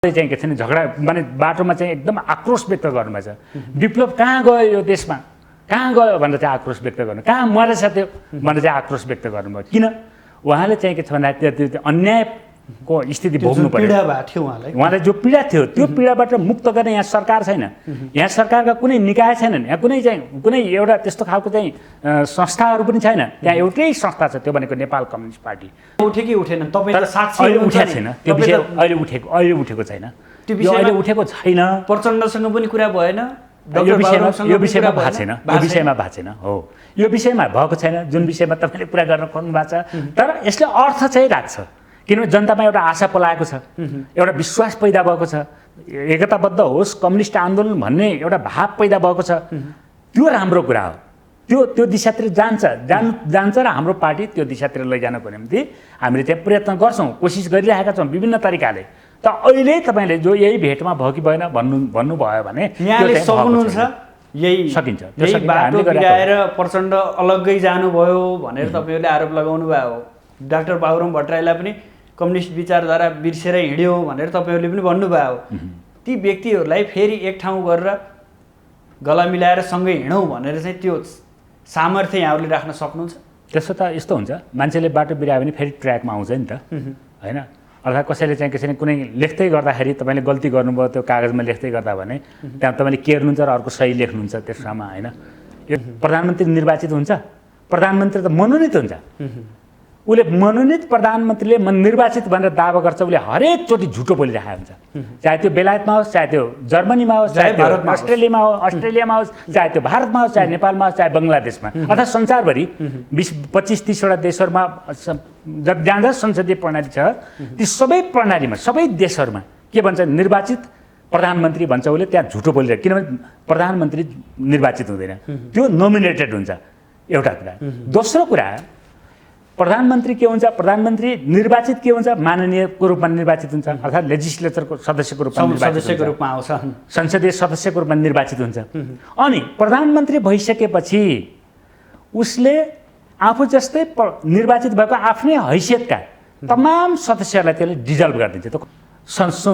चाहिँ के छैन झगडा माने बाटोमा चाहिँ एकदम आक्रोश व्यक्त गर्नुभएछ। विप्लव कहाँ गयो यो देशमा, कहाँ गयो भनेर चाहिँ आक्रोश व्यक्त गर्नु, कहाँ मरेछ त्यो भनेर चाहिँ आक्रोश व्यक्त गर्नुभयो। किन उहाँले चाहिँ के छ भन्दा त्यो अन्यायको स्थिति भोग्नु पर्यो। पीडा भएको थियो उहाँलाई जो पीडा थियो त्यो पीडाबाट मुक्त गर्ने यहाँ सरकार छैन, यहाँ सरकारका कुनै निकाय छैनन्, यहाँ कुनै एउटा त्यस्तो खालको चाहिँ संस्थाहरू पनि छैन। त्यहाँ एउटै संस्था छ, त्यो भनेको नेपाल कम्युनिस्ट पार्टी। उठे कि उठेन तपाईँ त साक्षी अहिले उठेको छैन त्यो विषय, अहिले उठेको छैन त्यो विषय, अहिले उठेको छैन। प्रचण्डसँग पनि कुरा भएन, यो विषयमा भएको छैन, यो विषयमा भएको छैन। हो, यो विषयमा भएको छैन जुन विषयमा तपाईँले कुरा गर्न खोज्नु भएको छ। तर यसले अर्थ चाहिँ राख्छ, किनभने जनतामा एउटा आशा पलाएको छ, एउटा विश्वास पैदा भएको छ, एकताबद्ध होस् कम्युनिस्ट आन्दोलन भन्ने एउटा भाव पैदा भएको छ। त्यो राम्रो कुरा हो, त्यो दिशातिर जान्छ र हाम्रो पार्टी त्यो दिशातिर लैजानको निम्ति हामीले त्यहाँ प्रयत्न गर्छौँ, कोसिस गरिरहेका छौँ विभिन्न तरिकाले। त अहिले तपाईँले जो यही भेटमा भयो कि भएन भन्नुभयो भने यहाँले सक्नुहुन्छ, यही सकिन्छ, यही बाटो बिराएर प्रचण्ड अलग्गै जानुभयो भनेर तपाईँहरूले आरोप लगाउनु भयो। डाक्टर बाबुराम भट्टराईलाई पनि कम्युनिस्ट विचारधारा बिर्सेर हिँड्यो भनेर तपाईँहरूले पनि भन्नुभयो। ती व्यक्तिहरूलाई फेरि एक ठाउँ गरेर गला मिलाएर सँगै हिँडौँ भनेर चाहिँ त्यो सामर्थ्य यहाँहरूले राख्न सक्नुहुन्छ? त्यसो त यस्तो हुन्छ, मान्छेले बाटो बिरायो भने फेरि ट्र्याकमा आउँछ नि त, होइन? अर्थात् कसैले चाहिँ कसैले कुनै लेख्दै गर्दाखेरि तपाईँले गल्ती गर्नुभयो त्यो कागजमा लेख्दै गर्दा भने त्यहाँ तपाईँले केर्नुहुन्छ र अर्को सही लेख्नुहुन्छ त्यसमा, होइन? यो प्रधानमन्त्री निर्वाचित हुन्छ, प्रधानमन्त्री त मनोनित हुन्छ, उसले मनोनित प्रधानमन्त्रीले निर्वाचित भनेर दावा गर्छ, उसले हरेकचोटि झुटो बोलिरहेको हुन्छ। चाहे त्यो बेलायतमा होस्, चाहे त्यो जर्मनीमा होस्, चाहे अस्ट्रेलियामा होस्, चाहे त्यो भारतमा होस्, चाहे नेपालमा होस्, चाहे बङ्गलादेशमा, अर्थात् संसारभरि 20-25-30वटा देशहरूमा जहाँ संसदीय प्रणाली छ ती सबै प्रणालीमा सबै देशहरूमा के भन्छ, निर्वाचित प्रधानमन्त्री भन्छ उसले, त्यहाँ झुटो बोलिरहेको। किनभने प्रधानमन्त्री निर्वाचित हुँदैन, त्यो नोमिनेटेड हुन्छ, एउटा कुरा। दोस्रो कुरा, प्रधानमन्त्री के हुन्छ, प्रधानमन्त्री निर्वाचित के हुन्छ, माननीयको रूपमा निर्वाचित हुन्छ, अर्थात् लेजिस्लेचरको सदस्यको रूपमा आउँछ, संसदीय सदस्यको रूपमा निर्वाचित हुन्छ। अनि प्रधानमन्त्री भइसकेपछि उसले आफू जस्तै निर्वाचित भएको आफ्नै हैसियतका तमाम सदस्यहरूलाई त्यसले डिजल्भ गरिदिन्छ।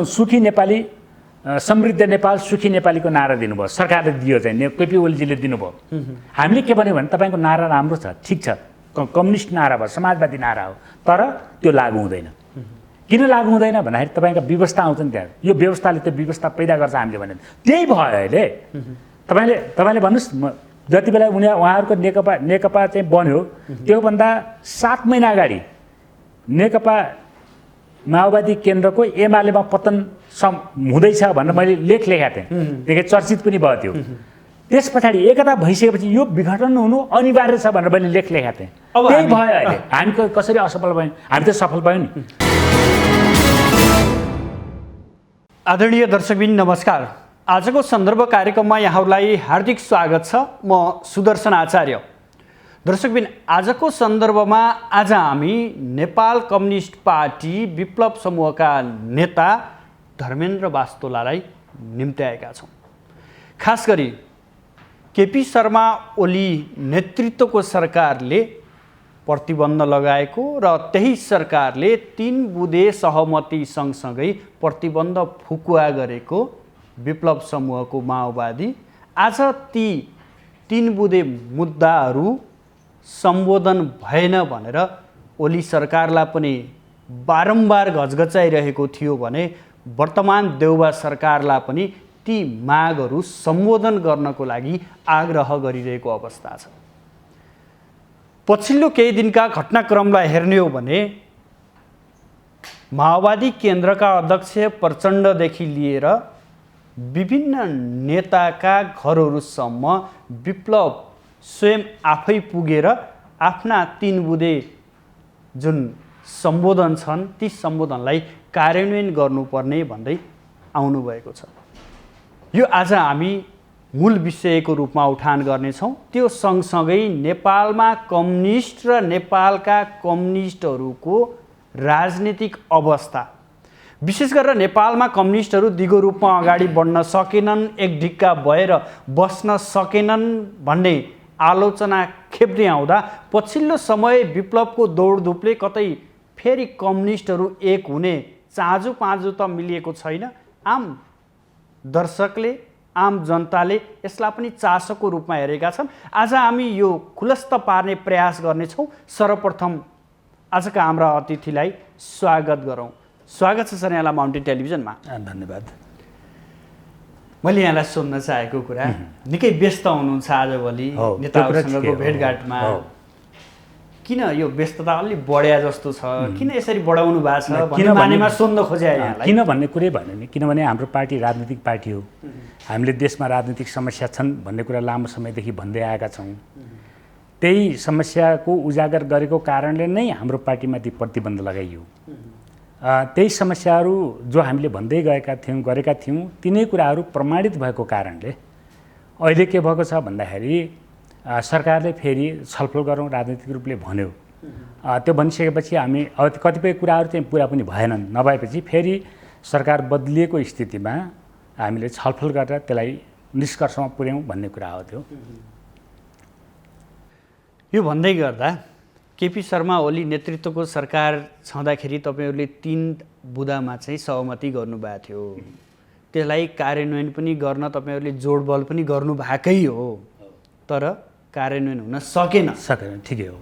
सुखी नेपाली, समृद्ध नेपाल, सुखी नेपालीको नारा दिनुभयो, सरकारले दियो चाहिँ, केपी ओलीजीले दिनुभयो। हामीले के भन्यो भने तपाईँको नारा राम्रो छ, ठिक छ, कम्युनिस्ट नारा भयो, समाजवादी नारा हो, तर त्यो लागू हुँदैन। किन लागू हुँदैन भन्दाखेरि तपाईँका व्यवस्था आउँछ नि त्यहाँ, यो व्यवस्थाले त्यो व्यवस्था पैदा गर्छ हामीले भने। त्यही भयो अहिले। तपाईँले भन्नुहोस्, जति बेला उहाँहरूको नेकपा चाहिँ बन्यो त्योभन्दा 7 महिना अगाडि नेकपा माओवादी केन्द्रको एमालेमा पतन हुँदैछ भनेर मैले लेखेको थिएँ, निकै चर्चित पनि भयो त्यो। त्यस पछाडि एकता भइसकेपछि यो विघटन हुनु अनिवार्य छ भनेर मैले लेखेको थिएँ। त्यही भयो अहिले। हामी कसरी असफल भयौँ? हामी त सफल भयौँ नि। आदरणीय दर्शकबिन नमस्कार, आजको सन्दर्भ कार्यक्रममा यहाँहरूलाई हार्दिक स्वागत छ। म सुदर्शन आचार्य। दर्शकबिन, आजको सन्दर्भमा आज हामी नेपाल कम्युनिस्ट पार्टी विप्लव समूहका नेता धर्मेन्द्र वास्तोलालाई निम्त्याएका छौँ। खास गरी केपी शर्मा ओली नेतृत्वको सरकारले प्रतिबन्ध लगाएको र त्यही सरकारले 3 बुँदे सहमति सँगसँगै प्रतिबन्ध फुकुवा गरेको विप्लव समूहको माओवादी आज ती 3 बुँदे मुद्दाहरू सम्बोधन भएन भनेर ओली सरकारलाई पनि बारम्बार घचघचाइरहेको थियो भने वर्तमान देउबा सरकारलाई पनि ती मागहरू सम्बोधन गर्नको लागि आग्रह गरिरहेको अवस्था छ। पछिल्लो केही दिनका घटनाक्रमलाई हेर्ने हो भने माओवादी केन्द्रका अध्यक्ष प्रचण्डदेखि लिएर विभिन्न नेताका घरहरूसम्म विप्लव स्वयं आफै पुगेर आफ्ना 3 बुँदे जुन सम्बोधन छन् ती सम्बोधनलाई कार्यान्वयन गर्नुपर्ने भन्दै आउनुभएको छ। यो आज हामी मूल विषयको रूपमा उठान गर्नेछौँ। त्यो सँगसँगै नेपालमा कम्युनिस्ट र नेपालका कम्युनिस्टहरूको राजनीतिक अवस्था, विशेष गरेर नेपालमा कम्युनिस्टहरू दिगो रूपमा अगाडि बढ्न सकेनन्, एक ढिक्का भएर बस्न सकेनन् भन्ने आलोचना खेप्दै आउँदा पछिल्लो समय विप्लवको दौडधुपले कतै फेरि कम्युनिस्टहरू एक हुने चाँजो पाँजो त मिलिएको छैन। आम दर्शकले आम जनताले यसलाई पनि चासोको रूपमा हेरेका छन्। आज हामी यो खुलस्त पार्ने प्रयास गर्नेछौँ। सर्वप्रथम आजका हाम्रा अतिथिलाई स्वागत गरौँ। स्वागत छ सर यहाँलाई माउन्टेन टेलिभिजनमा। धन्यवाद। मैले यहाँलाई सोध्न चाहेको कुरा, निकै व्यस्त हुनुहुन्छ आजभोलि नेताहरूसँगको भेटघाटमा, किन यो व्यस्तता अलि बढ्या जस्तो छ, किन यसरी बढाउनु भएको छ भन्ने मानेमा सोध्न खोजे यहाँलाई। किन भन्ने कुरै भन्यो नि, किनभने हाम्रो पार्टी राजनीतिक पार्टी हो। हामीले देशमा राजनीतिक समस्या छन् भन्ने कुरा लामो समयदेखि भन्दै आएका छौँ। त्यही समस्याको उजागर गरेको कारणले नै हाम्रो पार्टीमाथि प्रतिबन्ध लगाइयो। त्यही समस्याहरू जो हामीले भन्दै गरेका थियौँ तिनै कुराहरू प्रमाणित भएको कारणले अहिले के भएको छ भन्दाखेरि सरकारले फेरि छलफल गरौँ राजनीतिक रूपले भन्यो। त्यो भनिसकेपछि हामी अब कतिपय कुराहरू चाहिँ पुरा पनि भएनन्। नभएपछि फेरि सरकार बदलिएको स्थितिमा हामीले छलफल गरेर त्यसलाई निष्कर्षमा पुर्याउँ भन्ने कुरा हो। त्यो यो भन्दै गर्दा केपी शर्मा ओली नेतृत्वको सरकार छँदाखेरि तपाईँहरूले 3 बुँदामा चाहिँ सहमति गर्नुभएको थियो। त्यसलाई कार्यान्वयन पनि गर्न तपाईँहरूले जोडबल पनि गर्नुभएकै हो, तर कार्यान्वयन हुन सकेन। ठिकै हो।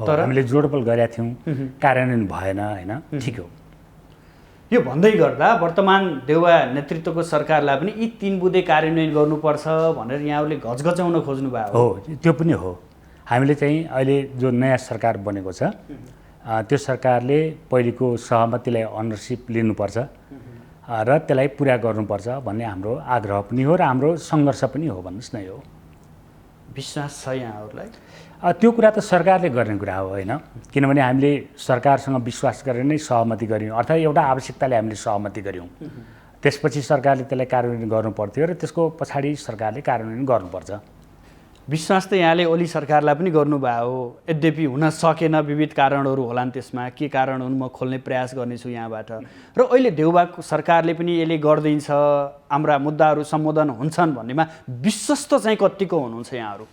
तर हामीले जोडबल गरेका थियौँ, कार्यान्वयन भएन, होइन, ठिक हो। यो भन्दै गर्दा वर्तमान देउवा नेतृत्वको सरकारलाई पनि यी 3 बुँदे कार्यान्वयन गर्नुपर्छ भनेर यहाँहरूले घचघचाउन खोज्नु भयो हो। त्यो पनि हो। हामीले चाहिँ अहिले जो नयाँ सरकार बनेको छ त्यो सरकारले पहिलेको सहमतिलाई अनरसिप लिनुपर्छ र त्यसलाई पुरा गर्नुपर्छ भन्ने हाम्रो आग्रह पनि हो र हाम्रो सङ्घर्ष पनि हो भन्नुहोस् न। यो विश्वास छ यहाँहरूलाई? त्यो कुरा त सरकारले गर्ने कुरा हो, होइन? किनभने हामीले सरकारसँग विश्वास गरेर नै सहमति गऱ्यौँ, अर्थात् एउटा आवश्यकताले हामीले सहमति गऱ्यौँ। त्यसपछि सरकारले त्यसलाई कार्यान्वयन गर्नुपर्थ्यो र त्यसको पछाडि सरकारले कार्यान्वयन गर्नुपर्छ। विश्वास त यहाँले ओली सरकारलाई पनि गर्नुभयो, यद्यपि हुन सकेन, विविध कारणहरू होलान् त्यसमा। के कारण हुन् म खोल्ने प्रयास गर्नेछु यहाँबाट। र अहिले देउबा सरकारले पनि यसले गरिदिन्छ, हाम्रा मुद्दाहरू सम्बोधन हुन्छन् भन्नेमा विश्वस्त चाहिँ कतिको हुनुहुन्छ यहाँहरू?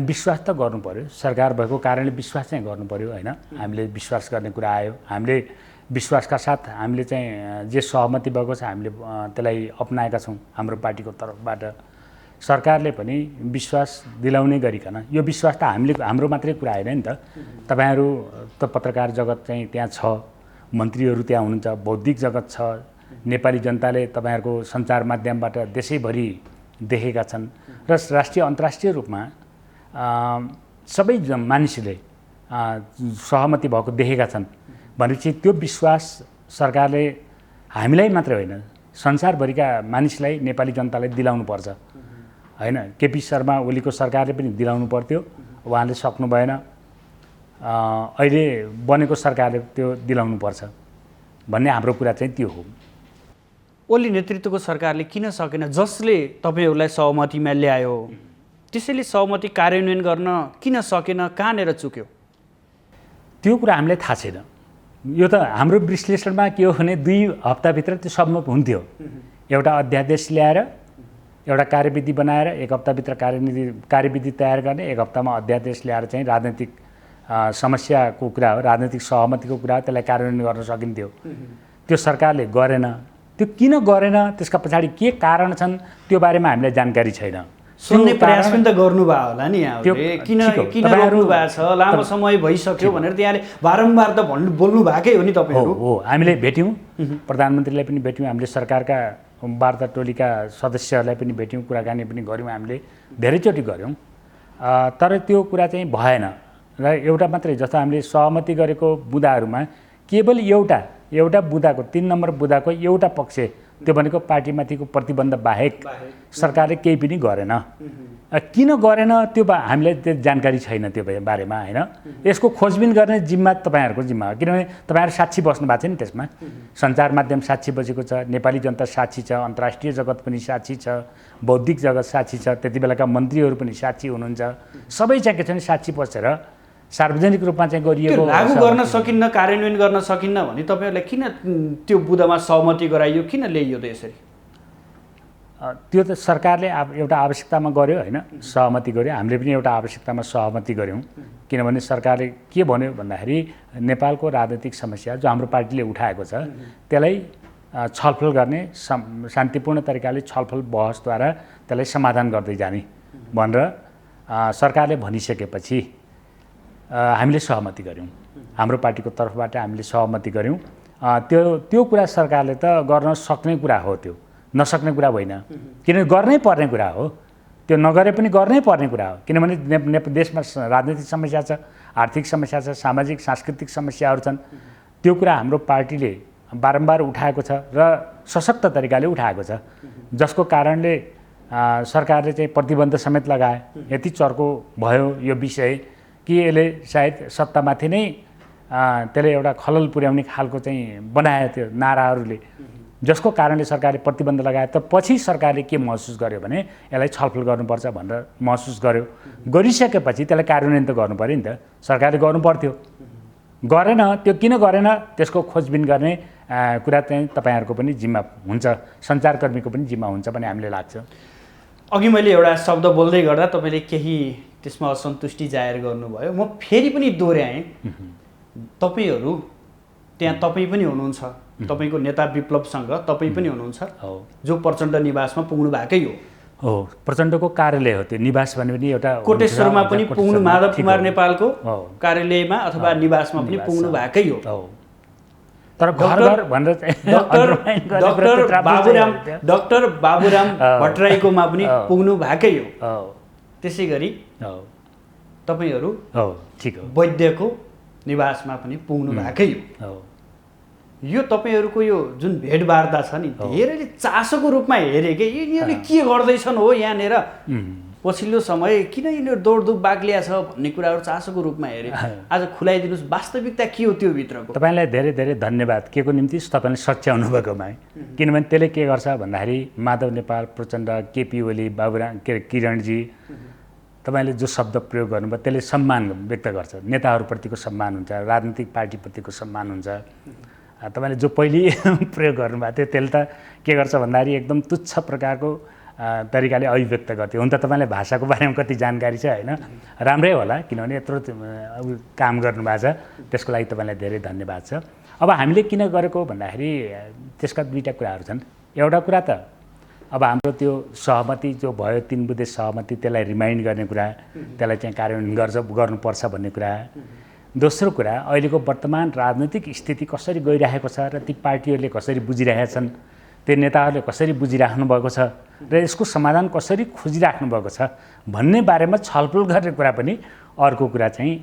विश्वास त गर्नु पर्यो, सरकार भएको कारणले विश्वास चाहिँ गर्नु पर्यो, होइन? हामीले विश्वास गर्ने कुरा आयो। हामीले विश्वासका साथ हामीले चाहिँ जे सहमति भएको छ हामीले त्यसलाई अपनाएका छौँ हाम्रो पार्टीको तर्फबाट। सरकारले पनि विश्वास दिलाउने गरिकन, यो विश्वास त हाम्रो मात्रै कुरा होइन नि त। तपाईँहरू त पत्रकार जगत चाहिँ त्यहाँ छ, मन्त्रीहरू त्यहाँ हुनुहुन्छ, बौद्धिक जगत छ, नेपाली जनताले तपाईँहरूको सञ्चार माध्यमबाट देशैभरि देखेका छन् र राष्ट्रिय अन्तर्राष्ट्रिय रूपमा सबै मानिसले सहमति भएको देखेका छन् भनेपछि त्यो विश्वास सरकारले हामीलाई मात्रै होइन संसारभरिका मानिसलाई, नेपाली जनतालाई दिलाउनुपर्छ, होइन? केपी शर्मा ओलीको सरकारले पनि दिलाउनु पर्थ्यो, उहाँले सक्नु भएन। अहिले बनेको सरकारले त्यो दिलाउनु पर्छ भन्ने हाम्रो कुरा चाहिँ त्यो हो। ओली नेतृत्वको सरकारले किन सकेन? जसले तपाईँहरूलाई सहमतिमा ल्यायो त्यसैले सहमति कार्यान्वयन गर्न किन सकेन? कहाँनिर चुक्यो? त्यो कुरा हामीलाई थाहा छैन। यो त हाम्रो विश्लेषणमा के हो भने 2 हप्ताभित्र त्यो सम्भव हुन्थ्यो। एउटा अध्यादेश ल्याएर एउटा कार्यविधि बनाएर 1 हप्ताभित्र कार्यविधि तयार गर्ने, 1 हप्तामा अध्यादेश ल्याएर चाहिँ राजनीतिक समस्याको कुरा हो, राजनीतिक सहमतिको कुरा हो, त्यसलाई कार्यान्वयन गर्न सकिन्थ्यो। त्यो सरकारले गरेन। त्यो किन गरेन, त्यसका पछाडि के कारण छन् त्यो बारेमा हामीलाई जानकारी छैन। सुन्ने प्रयास पनि त गर्नुभयो होला नि यहाँहरूले? किन रोक्नु भएको छ? लामो समय भइसक्यो भनेर त्यहाँले बारम्बार त बोल्नु भएकै हो नि तपाईँहरू? हो, हामीले भेट्यौँ, प्रधानमन्त्रीलाई पनि भेट्यौँ, हामीले सरकारका वार्ता टोलीका सदस्यहरूलाई पनि भेट्यौँ, कुराकानी पनि गऱ्यौँ, हामीले धेरैचोटि गऱ्यौँ। तर त्यो कुरा चाहिँ भएन र एउटा मात्रै जस्तो हामीले सहमति गरेको बुँदाहरूमा केवल एउटा बुँदाको 3 नम्बर बुँदाको एउटा पक्ष, त्यो भनेको पार्टीमाथिको प्रतिबन्ध बाहेक सरकारले केही पनि गरेन। किन गरेन त्यो हामीलाई त्यो जानकारी छैन त्यो बारेमा, होइन? यसको खोजबिन गर्ने जिम्मा तपाईँहरूको जिम्मा हो, किनभने तपाईँहरू साक्षी बस्नु भएको छ नि त्यसमा। सञ्चार माध्यम साक्षी बसेको छ, नेपाली जनता साक्षी छ, अन्तर्राष्ट्रिय जगत पनि साक्षी छ, बौद्धिक जगत साक्षी छ, त्यति बेलाका मन्त्रीहरू पनि साक्षी हुनुहुन्छ। सबै चाहिँ के छ भने साक्षी बसेर सार्वजनिक रूपमा चाहिँ गरिएको लागू गर्न सकिन्न, कार्यान्वयन गर्न सकिन्न भने तपाईँहरूलाई किन त्यो बुँदामा सहमति गराइयो, किन ल्याइयो त यसरी? त्यो त सरकारले एउटा आवश्यकतामा गर्यो होइन, सहमति गर्यो, हामीले पनि एउटा आवश्यकतामा सहमति गऱ्यौँ। किनभने सरकारले के भन्यो भन्दाखेरि नेपालको राजनीतिक समस्या जो हाम्रो पार्टीले उठाएको छ त्यसलाई छलफल गर्ने, शान्तिपूर्ण तरिकाले छलफल बहसद्वारा त्यसलाई समाधान गर्दै जाने भनेर सरकारले भनिसकेपछि हामीले सहमति गऱ्यौँ। हाम्रो पार्टीको तर्फबाट हामीले सहमति गऱ्यौँ। त्यो कुरा सरकारले त गर्न सक्ने कुरा हो, त्यो नसक्ने कुरा होइन। किनभने गर्नै पर्ने कुरा हो, त्यो नगरे पनि गर्नै पर्ने कुरा हो। किनभने देशमा राजनीतिक समस्या छ, आर्थिक समस्या छ, सामाजिक सांस्कृतिक समस्याहरू छन्। त्यो कुरा हाम्रो पार्टीले बारम्बार उठाएको छ र सशक्त तरिकाले उठाएको छ, जसको कारणले सरकारले चाहिँ प्रतिबन्ध समेत लगाए। यति चर्को भयो यो विषय कि यसले सायद सत्तामाथि नै त्यसले एउटा खलल पुर्याउने खालको चाहिँ बनायो त्यो नाराहरूले, जसको कारणले सरकारले प्रतिबन्ध लगाए। त पछि सरकारले के महसुस गर्यो भने यसलाई छलफल गर्नुपर्छ भनेर महसुस गर्यो। गरिसकेपछि त्यसलाई कार्यान्वयन त गर्नु पऱ्यो नि त, सरकारले गर्नु पर्थ्यो। गरेन, त्यो किन गरेन त्यसको खोजबिन गर्ने कुरा चाहिँ तपाईँहरूको पनि जिम्मा हुन्छ, सञ्चारकर्मीको पनि जिम्मा हुन्छ भन्ने हामीले लाग्छ। अघि मैले एउटा शब्द बोल्दै गर्दा तपाईँले केही त्यसमा असन्तुष्टि जाहेर गर्नुभयो। म फेरि पनि दोहोऱ्याएँ, तपाईँहरू त्यहाँ तपाईँ पनि हुनुहुन्छ, तपाईँको नेता विप्लवसँग तपाईँ पनि हुनुहुन्छ, जो प्रचण्ड निवासमा पुग्नु भएकै हो। प्रचण्डको कार्यालय हो त्यो निवास भने पनि एउटा कोटेश्वरमा पनि पुग्नु, माधव कुमार नेपालको कार्यालयमा अथवा निवासमा पनि पुग्नु भएकै हो। तर घर घर भनेर डाक्टर बाबुराम भट्टराईकोमा पनि पुग्नु भएकै हो। त्यसै गरी तपाईँहरू वैद्यको निवासमा पनि पुग्नु भएकै हो। यो तपाईँहरूको यो जुन भेटवार्ता छ नि, धेरैले चासोको रूपमा हेरे कि यिनीहरूले के गर्दैछन् हो यहाँनिर, पछिल्लो समय किन यिनीहरू दौडधुप बाक्लिया छ भन्ने कुराहरू चासोको रूपमा हेरे। आज खुलाइदिनुहोस्, वास्तविकता के हो त्यो भित्रको? तपाईँलाई धेरै धेरै धन्यवाद के को निम्ति तपाईँले सच्याउनु भएकोमा। किनभने त्यसले के गर्छ भन्दाखेरि माधव नेपाल, प्रचण्ड, केपी ओली, बाबुराम किरणजी, तपाईँले जो शब्द प्रयोग गर्नुभयो त्यसले सम्मान व्यक्त गर्छ। नेताहरूप्रतिको सम्मान हुन्छ, राजनीतिक पार्टीप्रतिको सम्मान हुन्छ। तपाईँले जो पहिले प्रयोग गर्नुभएको थियो त्यसले त के गर्छ भन्दाखेरि एकदम तुच्छ प्रकारको तरिकाले अभिव्यक्त गर्थ्यो। हुन त तपाईँलाई भाषाको बारेमा कति जानकारी छ होइन, राम्रै होला, किनभने यत्रो काम गर्नुभएको छ, त्यसको लागि तपाईँलाई धेरै धन्यवाद छ। अब हामीले किन गरेको भन्दाखेरि त्यसका दुईवटा कुराहरू छन्। एउटा कुरा त अब हाम्रो त्यो सहमति जो भयो, 3 बुँदे सहमति, त्यसलाई रिमाइन्ड गर्ने कुरा, त्यसलाई चाहिँ कार्यान्वयन गर्नुपर्छ भन्ने कुरा। दोस्रो कुरा अहिलेको वर्तमान राजनीतिक स्थिति कसरी गइरहेको छ र ती पार्टीहरूले कसरी बुझिरहेका छन्, त्यो नेताहरूले कसरी बुझिराख्नु भएको छ र यसको समाधान कसरी खोजिराख्नु भएको छ भन्ने बारेमा छलफल गर्ने कुरा पनि अर्को कुरा चाहिँ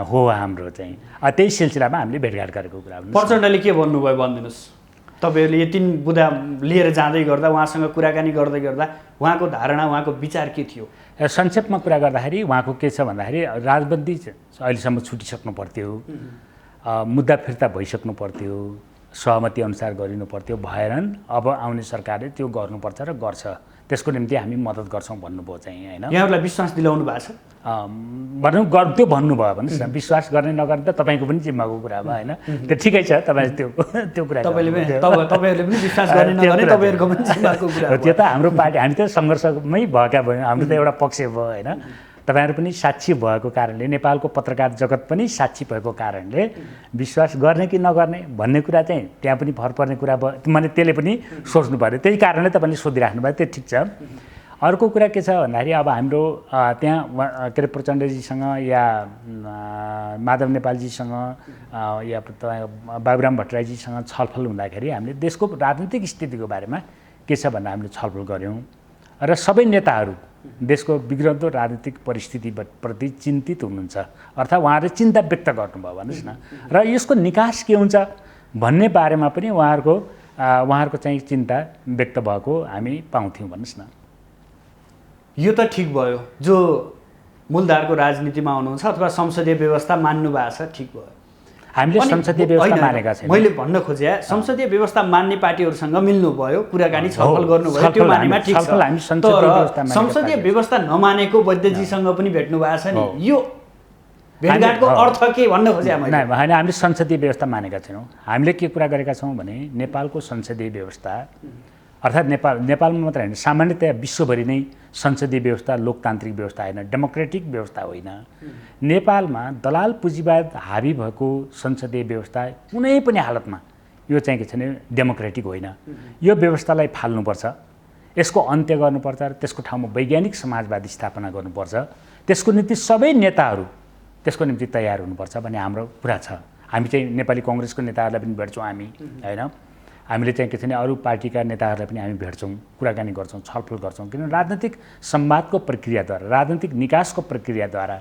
हो हाम्रो चाहिँ। त्यही सिलसिलामा हामीले भेटघाट गरेको कुरा। प्रचण्डले के भन्नुभयो भनिदिनुहोस्। तपाईँहरूले यो 3 बुँदा लिएर जाँदै गर्दा, उहाँसँग कुराकानी गर्दै गर्दा उहाँको धारणा, उहाँको विचार के थियो? संक्षेपमा कुरा गर्दाखेरि उहाँको के छ भन्दाखेरि राजबन्दी अहिलेसम्म छुटिसक्नु पर्थ्यो, मुद्दा फिर्ता भइसक्नु पर्थ्यो, सहमति अनुसार गरिनु पर्थ्यो, भएनन्। अब आउने सरकारले त्यो गर्नुपर्छ र गर्छ, त्यसको निम्ति हामी मद्दत गर्छौँ भन्नुभयो चाहिँ होइन। यहाँहरूलाई विश्वास दिलाउनु भएको छ भनौँ, त्यो भन्नुभयो भन्नुहोस् न। विश्वास गर्ने नगर्ने त तपाईँको पनि जिम्माको कुरा भयो होइन, त्यो ठिकै छ। तपाईँ त्यो कुरा तपाईँहरूले पनि विश्वास गर्ने नगर्ने तपाईँहरूको पनि जिम्माको कुरा। त्यो त हाम्रो पार्टी, हामी त सङ्घर्षमै भएका भयौँ, हाम्रो त एउटा पक्ष भयो होइन। तपाईँहरू पनि साक्षी भएको कारणले, नेपालको पत्रकार जगत पनि साक्षी भएको कारणले विश्वास गर्ने कि नगर्ने भन्ने कुरा चाहिँ त्यहाँ पनि भर पर्ने कुरा भयो। मैले त्यसले पनि सोच्नु पऱ्यो, त्यही कारणले तपाईँले सोधिराख्नु भयो, त्यो ठिक छ। अर्को कुरा के छ भन्दाखेरि अब हाम्रो त्यहाँ के अरे प्रचण्डजीसँग या माधव नेपालजीसँग या बाबुराम भट्टराईजीसँग छलफल हुँदाखेरि हामीले देशको राजनीतिक स्थितिको बारेमा के छ भनेर हामीले छलफल गऱ्यौँ र सबै नेताहरू देशको बिग्रदो राजनीतिक परिस्थितिप्रति चिन्तित हुनुहुन्छ, अर्थात् उहाँहरूले चिन्ता व्यक्त गर्नुभयो भन्नुहोस् न। र यसको निकास के हुन्छ भन्ने बारेमा पनि उहाँहरूको चाहिँ चिन्ता व्यक्त भएको हामी पाउँथ्यौँ भन्नुहोस् न। यो त ठिक भयो, जो मूलधारको राजनीतिमा हुनुहुन्छ अथवा संसदीय व्यवस्था मान्नु भएको छ, ठिक भयो। हामीले संसदीय व्यवस्था मानेका छैनौँ। मैले भन्न खोजे संसदीय व्यवस्था मान्ने पार्टीहरूसँग मिल्नु भयो, कुराकानी छलफल गर्नुभयो, त्यो मानेमा ठिक छ। तर संसदीय व्यवस्था नमानेको वैद्यजीसँग पनि भेट्नु भएको छ नि, यो भेटघाटको अर्थ के भन्न खोजे मैले? होइन, हामीले संसदीय व्यवस्था मानेका छैनौँ। हामीले के कुरा गरेका छौँ भने नेपालको संसदीय व्यवस्था अर्थात् नेपालमा मात्र होइन, सामान्यतया विश्वभरि नै संसदीय व्यवस्था लोकतान्त्रिक व्यवस्था होइन, डेमोक्रेटिक व्यवस्था होइन। नेपालमा दलाल पुँजीवाद हावी भएको संसदीय व्यवस्था कुनै पनि हालतमा यो चाहिँ के छ भने डेमोक्रेटिक होइन। यो व्यवस्थालाई फाल्नुपर्छ, यसको अन्त्य गर्नुपर्छ र त्यसको ठाउँमा वैज्ञानिक समाजवादी स्थापना गर्नुपर्छ। त्यसको निम्ति सबै नेताहरू त्यसको निम्ति तयार हुनुपर्छ भन्ने हाम्रो कुरा छ। हामी चाहिँ नेपाली कङ्ग्रेसको नेताहरूलाई पनि भेट्छौँ हामी, होइन? हामीले चाहिँ के छ भने अरू पार्टीका नेताहरूलाई पनि हामी भेट्छौँ, कुराकानी गर्छौँ, छलफल गर्छौँ। किनभने राजनीतिक संवादको प्रक्रियाद्वारा, राजनीतिक निकासको प्रक्रियाद्वारा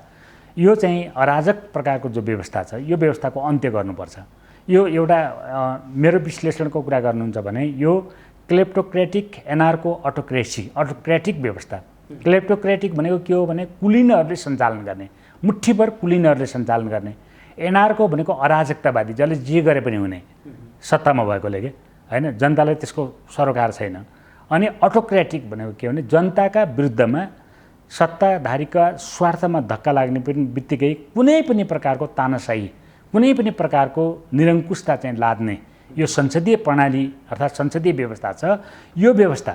यो चाहिँ अराजक प्रकारको जो व्यवस्था छ यो व्यवस्थाको अन्त्य गर्नुपर्छ। यो एउटा मेरो विश्लेषणको कुरा गर्नुहुन्छ भने यो क्लेप्टोक्रेटिक एनार्को अटोक्रेटिक व्यवस्था। क्लेप्टोक्रेटिक भनेको के हो भने कुलिनहरूले सञ्चालन गर्ने, मुठ्ठीभर कुलिनहरूले सञ्चालन गर्ने। एनार्को भनेको अराजकतावादी, जसले जे गरे पनि हुने, सत्तामा भएकोले के होइन, जनतालाई त्यसको सरोकार छैन। अनि अटोक्रेटिक भनेको के भने जनताका विरुद्धमा सत्ताधारीका स्वार्थमा धक्का लाग्ने पनि बित्तिकै कुनै पनि प्रकारको तानाशाही, कुनै पनि प्रकारको निरङ्कुशता चाहिँ लाद्ने यो संसदीय प्रणाली अर्थात् संसदीय व्यवस्था छ। यो व्यवस्था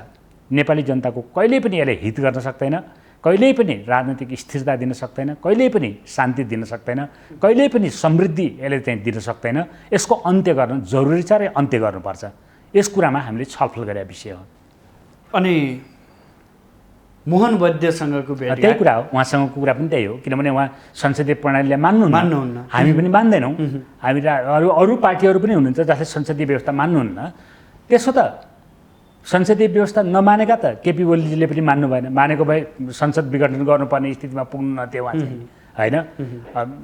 नेपाली जनताको कहिल्यै पनि यसले हित गर्न सक्दैन, कहिल्यै पनि राजनीतिक स्थिरता दिन सक्दैन, कहिल्यै पनि शान्ति दिन सक्दैन, कहिल्यै पनि समृद्धि यसले चाहिँ दिन सक्दैन। यसको अन्त्य गर्न जरुरी छ र अन्त्य गर्नुपर्छ। यस कुरामा हामीले छलफल गरेका विषय हो। अनि मोहन वैद्यसँगको भेट त्यही कुरा हो, उहाँसँगको कुरा पनि त्यही हो। किनभने उहाँ संसदीय प्रणालीलाई मान्नुहुन्न, हामी पनि मान्दैनौँ। हामी अरू पार्टीहरू पनि हुनुहुन्छ जसले संसदीय व्यवस्था मान्नुहुन्न। त्यसो त संसदीय व्यवस्था नमानेका त केपी ओलीजीले पनि मान्नु भएन। मानेको भए संसद विघटन गर्नुपर्ने स्थितिमा पुग्नु नथ्यो उहाँ चाहिँ, होइन?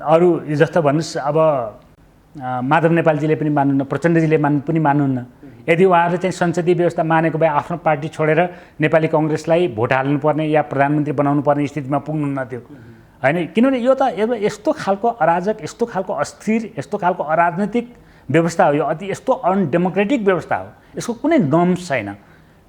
अरू जस्तो भन्नुहोस्, अब माधव नेपालजीले पनि मान्नुहुन्न, प्रचण्डजीले पनि मान्नुहुन्न। यदि उहाँहरूले चाहिँ संसदीय व्यवस्था मानेको भए आफ्नो पार्टी छोडेर नेपाली कङ्ग्रेसलाई भोट हाल्नुपर्ने या प्रधानमन्त्री बनाउनु पर्ने स्थितिमा पुग्नु नथ्यो, होइन? किनभने यो त यस्तो खालको अराजक, यस्तो खालको अस्थिर, यस्तो खालको अराजनैतिक व्यवस्था हो। यो अति यस्तो अनडेमोक्रेटिक व्यवस्था हो। यसको कुनै नर्म्स छैन,